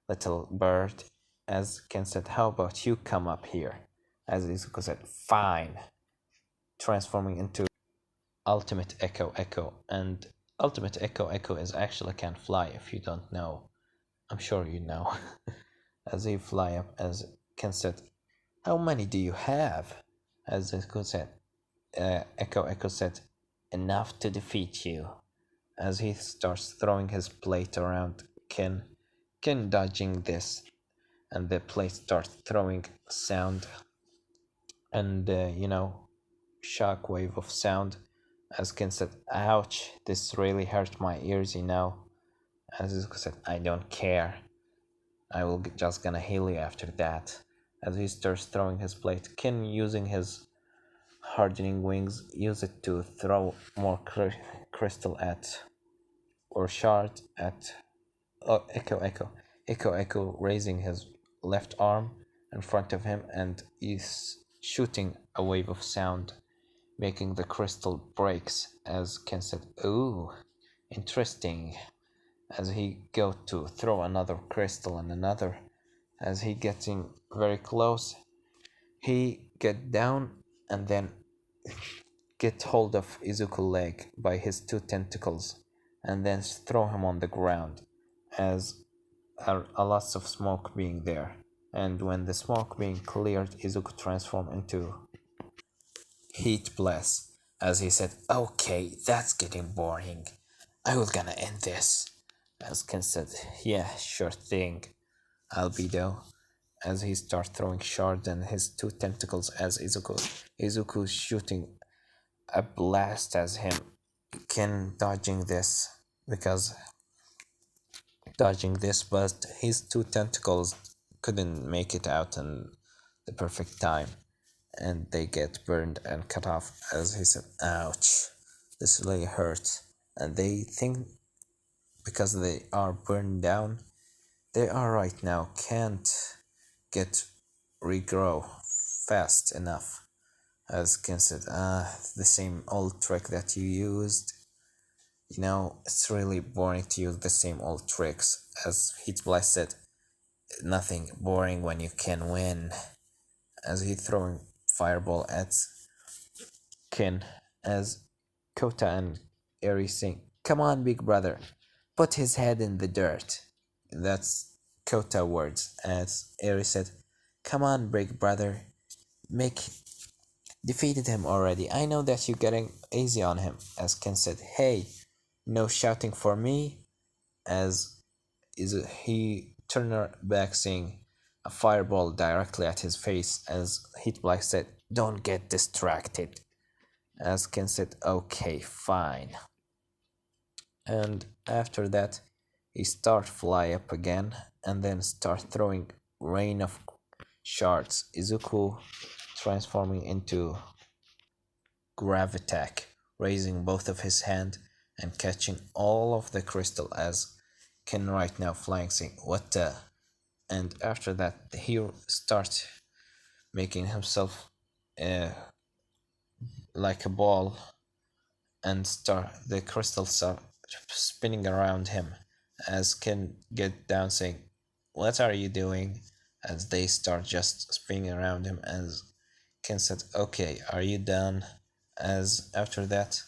[SPEAKER 1] little bird? As Ken said, how about you come up here? As Izuku said, fine. transforming into ultimate echo echo. And ultimate echo echo is actually can fly. If you don't know, I'm sure you know. As he fly up, as Ken said, how many do you have? As Echo said, Echo said, enough to defeat you. As he starts throwing his plate around Ken dodging this, and the plate starts throwing sound and shock wave of sound. As Ken said, ouch, this really hurt my ears, As Izuku said, I don't care. I will just gonna heal you after that. As he starts throwing his plate, Ken using his hardening wings, use it to throw more crystal at, or shard at, Echo raising his left arm in front of him and is shooting a wave of sound, making the crystal breaks. As Ken said, ooh, interesting. As he go to throw another crystal and another, as he getting very close, he get down and then get hold of Izuku's leg by his two tentacles and then throw him on the ground, as a lots of smoke being there. And when the smoke being cleared, Izuku transformed into Heat Blast, as he said, okay, that's getting boring. I was gonna end this. As Ken said, yeah, sure thing, Albedo. As he starts throwing shards and his two tentacles as Izuku's shooting a blast as him. Ken dodging this, but his two tentacles couldn't make it out in the perfect time, and they get burned and cut off. As he said, ouch, this really hurts. And they think because they are burned down, they are right now can't get regrow fast enough. As Ken said, the same old trick that you used. It's really boring to use the same old tricks. As Hitblast said, nothing boring when you can win. As he throwing fireball at Ken, as Kota and Eri saying, come on, big brother, put his head in the dirt. That's Kota words. As Eri said, come on, big brother, make defeated him already. I know that you're getting easy on him. As Ken said, hey, no shouting for me. As he turned back saying a fireball directly at his face. As Hitblack said, don't get distracted. As Ken said, okay, fine. And after that, he start fly up again and then start throwing rain of shards. Izuku transforming into Gravitack, raising both of his hand and catching all of the crystal as Ken right now flying saying, what the? And after that, the hero starts making himself like a ball and start the crystals start spinning around him as Ken get down saying, what are you doing? As they start just spinning around him as Ken said, okay, are you done? As after that,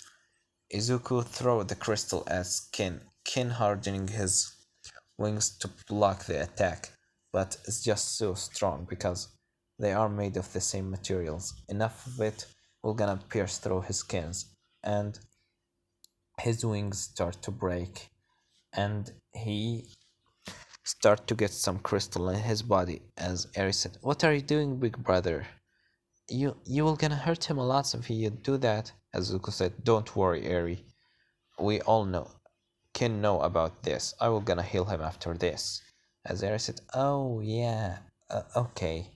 [SPEAKER 1] Izuku throw the crystal at Ken hardening his wings to block the attack, but it's just so strong because they are made of the same materials. Enough of it will gonna pierce through his skins, and his wings start to break, and he start to get some crystal in his body. As Eri said, what are you doing, big brother? You will gonna hurt him a lot if you do that. As Zuko said, don't worry, Eri. We all can know about this. I will gonna heal him after this. As Eri said, oh yeah, okay.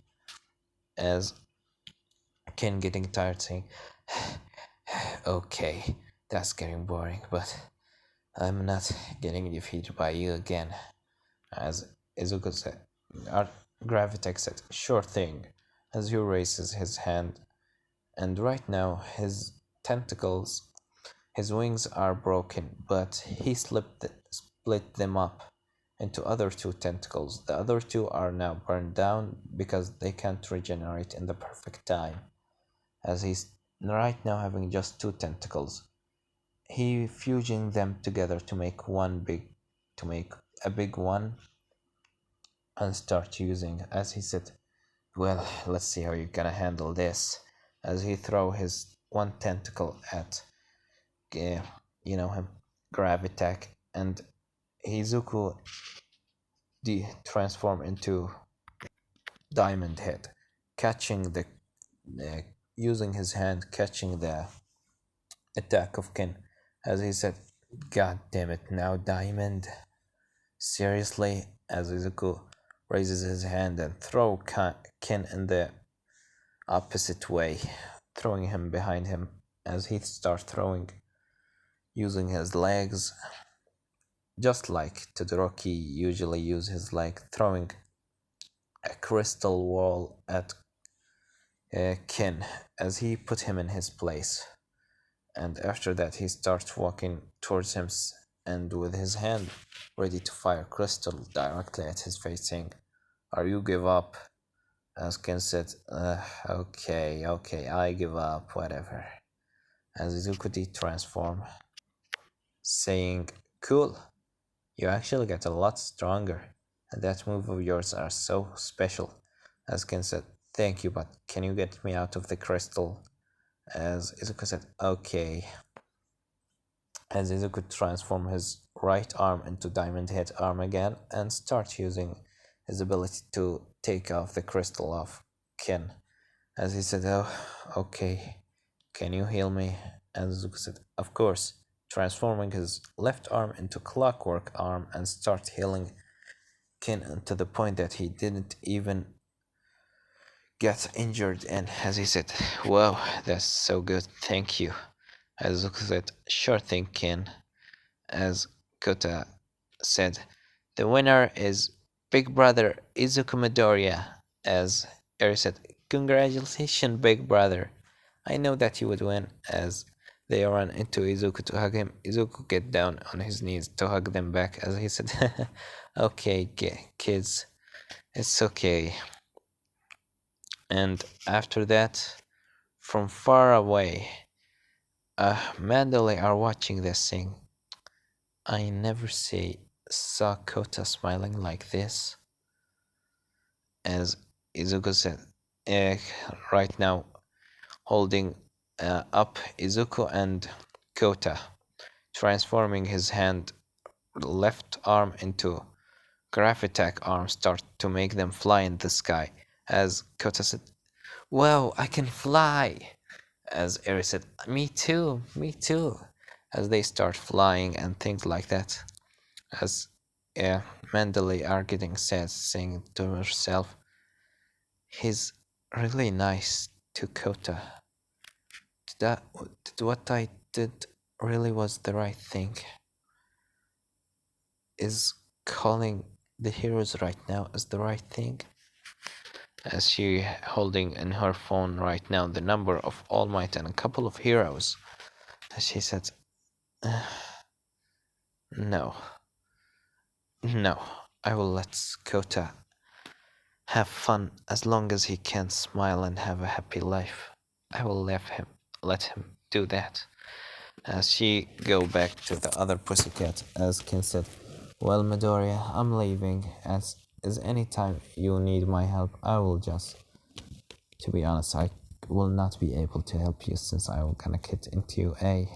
[SPEAKER 1] As Ken getting tired saying, okay, that's getting boring, but I'm not getting defeated by you again. As Izuku said, Gravitech said, sure thing. As he raises his hand, and right now his tentacles, his wings are broken, but he split them up into other two tentacles. The other two are now burned down because they can't regenerate in the perfect time. As he right now having just two tentacles. He fusing them together to make a big one and start using. As he said, well, let's see how you're gonna handle this. As he throw his one tentacle at him, Gravitak, and Hizuku transform into Diamond Head, catching the using his hand catching the attack of Ken. As he said, God damn it, now Diamond. Seriously? As Izuku raises his hand and throw Ken in the opposite way, throwing him behind him. As he starts throwing, using his legs, just like Todoroki usually use his leg, throwing a crystal wall at Ken as he put him in his place. And after that he starts walking towards him and with his hand ready to fire crystal directly at his face, saying, "Are you give up?" As Ken said, okay, I give up, whatever. As Izuku transform, saying, "Cool, you actually get a lot stronger, and that move of yours are so special." As Ken said, "Thank you, but can you get me out of the crystal?" As Izuku said, "Okay." As Izuku transform his right arm into Diamond Head arm again and start using his ability to take off the crystal off Ken. As he said, "Oh, okay, can you heal me?" And Izuku said, "Of course," transforming his left arm into clockwork arm and start healing Ken to the point that he didn't even get injured. And as he said, "Wow, that's so good, thank you." As Izuku said, "Sure thing, Ken." As Kota said, "The winner is Big Brother Izuku Midoriya." As Eri said, "Congratulations, Big Brother. I know that you would win." As they run into Izuku to hug him, Izuku get down on his knees to hug them back. As he said, "Okay, kids, it's okay." And after that, from far away, Mandalay are watching this thing. I never saw Kota smiling like this. As Izuku said, right now holding up Izuku and Kota, transforming his left arm into Gravitak arm, start to make them fly in the sky. As Kota said, "Wow, I can fly!" As Eri said, me too," as they start flying and things like that. As Mandalay are getting sad, saying to herself, "He's really nice to Kota. Did what I did really was the right thing? Is calling the heroes right now is the right thing?" As she holding in her phone right now the number of All Might and a couple of heroes. As she said, "No, no, I will let Kota have fun as long as he can smile and have a happy life. I will let him do that." As she go back to the other pussycat, as Ken said, "Well, Midoriya, I'm leaving. As is any time you need my help, I will just. To be honest, I will not be able to help you since I will gonna get into A."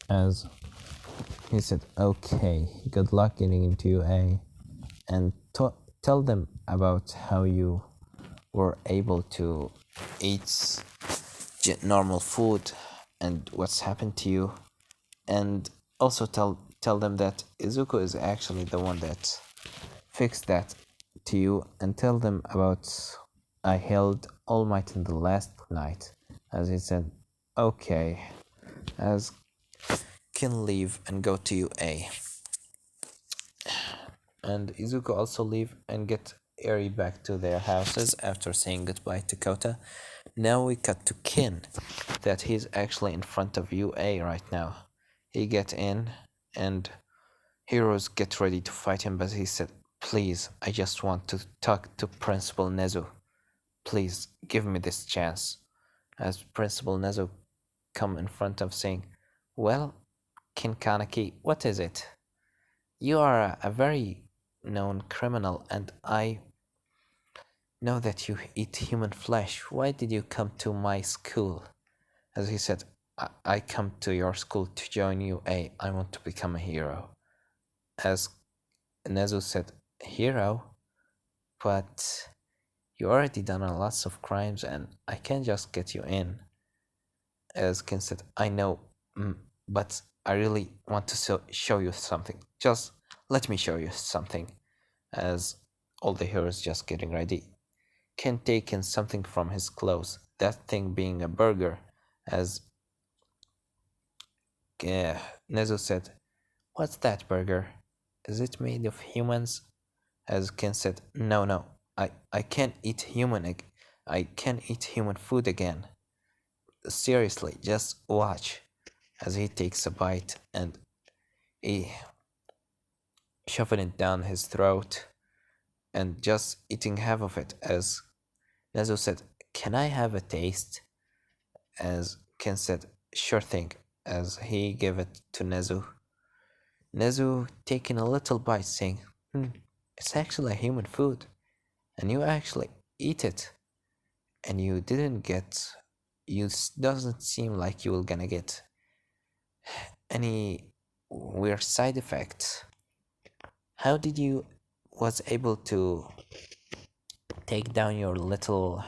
[SPEAKER 1] As he said, "Okay, good luck getting into A, and tell them about how you were able to eat normal food and what's happened to you, and also tell them that Izuku is actually the one that fixed that to you, and tell them about I held All Might in the last night." As he said, "Okay," as can leave and go to UA. And Izuku also leave and get Eri back to their houses after saying goodbye to Kota. Now we cut to Kin, that he's actually in front of UA right now. He get in and heroes get ready to fight him, but he said, "Please, I just want to talk to Principal Nezu. Please, give me this chance." as Principal Nezu come in front of saying, "Well, King Kaneki, what is it? You are a very known criminal, and I know that you eat human flesh. Why did you come to my school?" As he said, I come to your school to join you. I want to become a hero. As Nezu said, hero? But you already done a lots of crimes and I can't just get you in. As Ken said, I know, but I really want to show you something. Just let me show you something. As all the heroes just getting ready, Ken taking something from his clothes, that thing being a burger. As Nezu said, "What's that burger? Is it made of humans?" As Ken said, "No, no, I can't eat I can't eat human food again. Seriously, just watch." As he takes a bite and he shoving it down his throat and just eating half of it. As Nezu said, "Can I have a taste?" As Ken said, "Sure thing." As he gave it to Nezu. Nezu taking a little bite, saying, "It's actually a human food, and you actually eat it, and you didn't get. You doesn't seem like you were gonna get any weird side effects. How did you was able to take down your little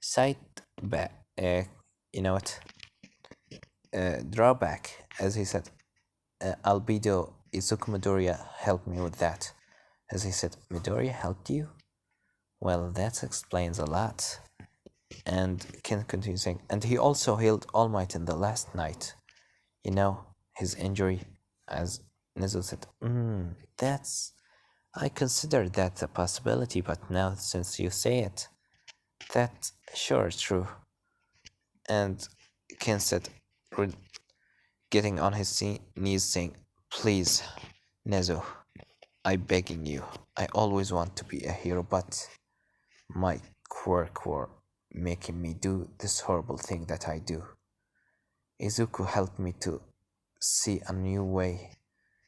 [SPEAKER 1] side back? You know what? Drawback," as he said. "Albedo Izuku Midoriya helped me with that." As he said, "Midoriya helped you? Well, that explains a lot." And Ken continues saying, "And he also healed All Might in the last night. You know, his injury." As Nezu said, that's... I considered that a possibility, but now since you say it, that's sure true." And Ken said, getting on his knees saying, "Please, Nezu, I begging you. I always want to be a hero, but my quirk were making me do this horrible thing that I do. Izuku helped me to see a new way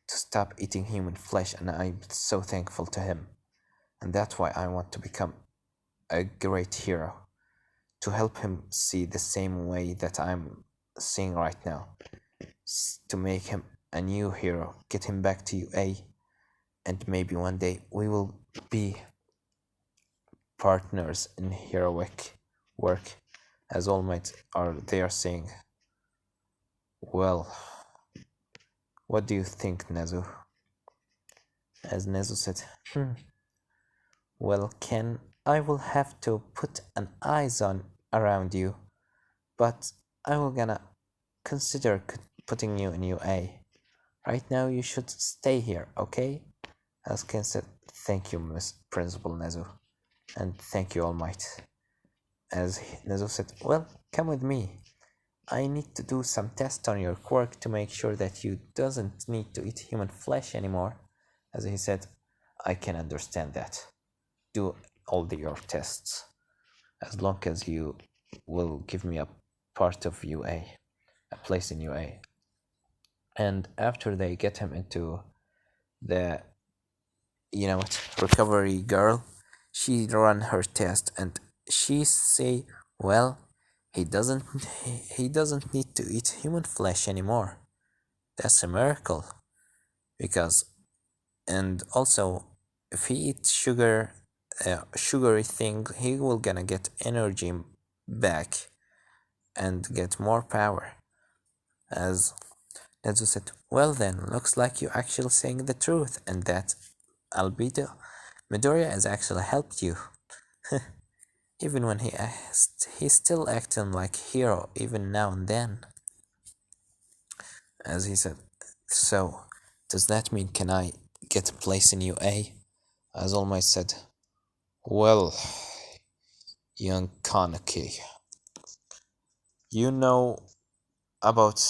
[SPEAKER 1] to stop eating human flesh, and I'm so thankful to him. And that's why I want to become a great hero, to help him see the same way that I'm seeing right now, to make him a new hero, get him back to UA, and maybe one day we will be partners in heroic work." As All Might are there saying, "Well, what do you think, Nezu?" As Nezu said, "Well, Ken, I will have to put an eyes on around you, but I will gonna consider putting you in UA. Right now you should stay here, okay?" As Ken said, "Thank you, Miss Principal Nezu, and thank you, All Might." As Nezu said, "Well, come with me. I need to do some tests on your quirk to make sure that you doesn't need to eat human flesh anymore." As he said, "I can understand that. Do all your tests, as long as you will give me a part of UA, a place in UA." And after they get him into the, recovery girl, she run her test and she say, "Well, he doesn't he doesn't need to eat human flesh anymore. That's a miracle." Because, and also, if he eats sugary thing, he will gonna get energy back and get more power. As Nezu said, "Well then, looks like you actually saying the truth, and that Albedo Midoriya has actually helped you." Even when he's still acting like hero even now and then. As he said, "So, does that mean can I get a place in UA?" As All Might said, "Well, young Kaneki, you know about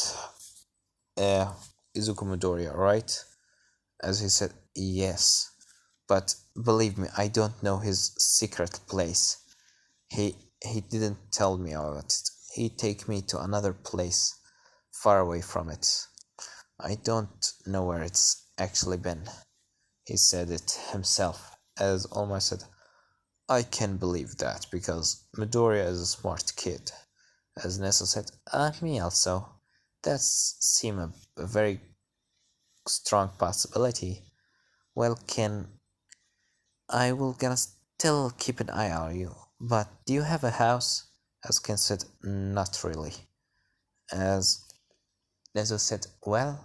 [SPEAKER 1] uh, Izuku Midoriya, right?" As he said, "Yes, but believe me, I don't know his secret place. He didn't tell me about it. he take me to another place far away from it. I don't know where it's actually been. He said it himself, as Olmar said, I can believe that because Midoriya is a smart kid. As Nessa said, me also. That seems a very strong possibility. Well, I will gonna still keep an eye on you. But do you have a house? As Ken said, not really. As Nezu said, well,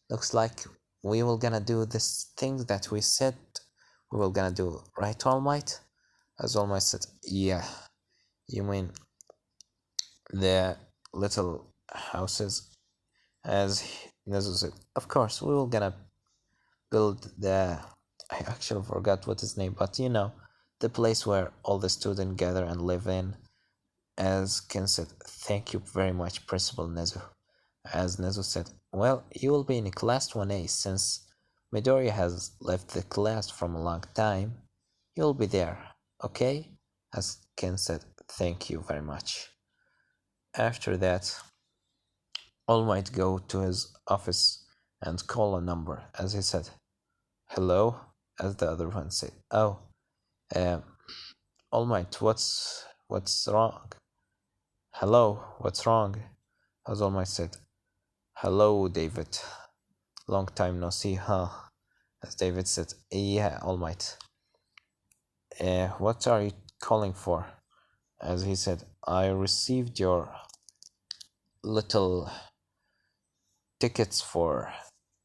[SPEAKER 1] looks like we will gonna do this thing that we said we will gonna do, right, All Might? As All Might said, yeah. You mean the little houses? As Nezu said, of course, we will gonna build the. I actually forgot what his name, but you know, the place where all the students gather and live in. As Ken said, thank you very much, Principal Nezu. As Nezu said, well, you will be in class 1A since Midoriya has left the class from a long time. You'll be there, okay? As Ken said, thank you very much. After that, All Might go to his office and call a number, as he said, hello, as the other one said, oh, um, All Might, what's wrong? Hello, what's wrong? As All Might said, hello, David. Long time no see, huh? As David said, yeah, All Might. What are you calling for? As he said, I received your little tickets for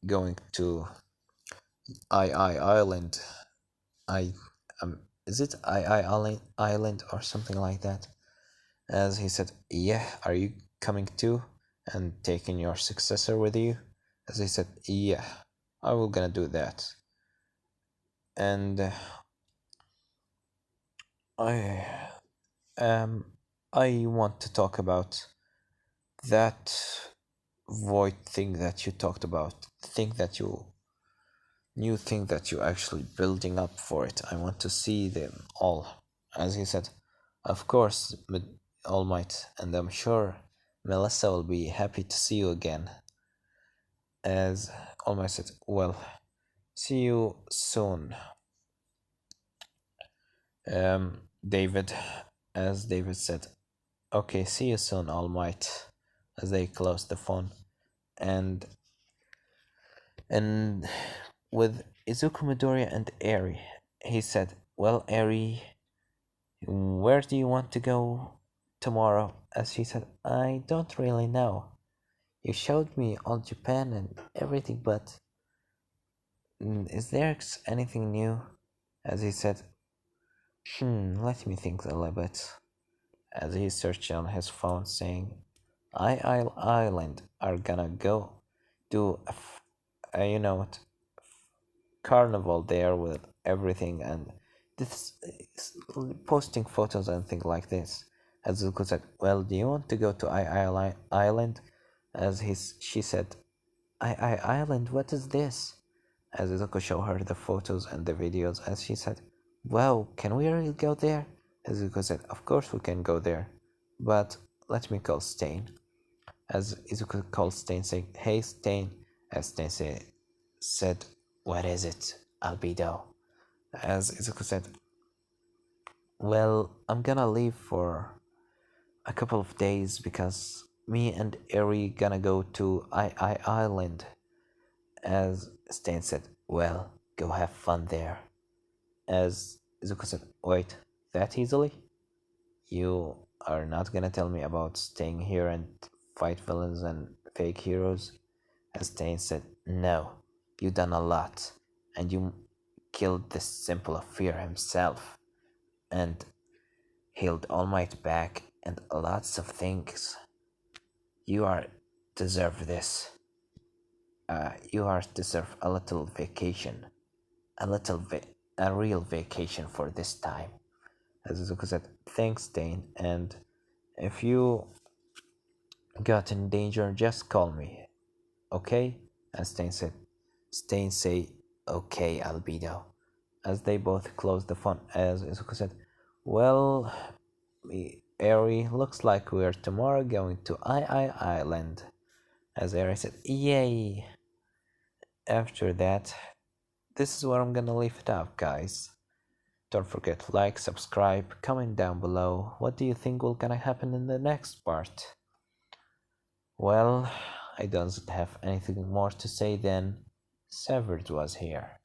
[SPEAKER 1] going to II Island. I is it II Island or something like that? As he said, yeah, are you coming too and taking your successor with you? As he said, yeah, I will gonna do that. And I I want to talk about that void thing that you talked about. New thing that you actually building up for it. I want to see them all. As he said, of course, All Might, and I'm sure Melissa will be happy to see you again. As All Might said, well, see you soon. David, as David said, okay, see you soon, All Might. As they closed the phone, and with Izuku Midoriya and Eri, he said, well, Eri, where do you want to go tomorrow? As she said, I don't really know. You showed me all Japan and everything, but is there anything new? As he said, let me think a little bit. As he searched on his phone, saying, Island are gonna go do you know what, carnival there with everything and this posting photos and things like this. As Zuko said, well, do you want to go to Island? As she said, Island, what is this? As Zuko showed her the photos and the videos, as she said, wow, can we really go there? As Zuko said, of course we can go there, but let me call Stain. As Izuku called Stain, saying, hey Stain. As Stain said, what is it, Albedo? As Izuku said, well, I'm gonna leave for a couple of days because me and Eri gonna go to Island. As Stain said, well, go have fun there. As Izuku said, wait, that easily? You are not gonna tell me about staying here and fight villains and fake heroes? As Stain said, no, you done a lot, and you killed the Symbol of Fear himself, and healed All Might back, and lots of things. You are deserve this. You are deserve a little vacation, a real vacation for this time. As Izuku said, thanks, Dane, and if you got in danger, just call me, okay? And Stain say, okay, Albedo. As they both closed the phone, as Izuku said, well, Eri, looks like we're tomorrow going to Island. As Eri said, yay! After that, this is where I'm gonna leave it up, guys. Don't forget to like, subscribe, comment down below. What do you think will gonna happen in the next part? Well, I don't have anything more to say than Severed was here.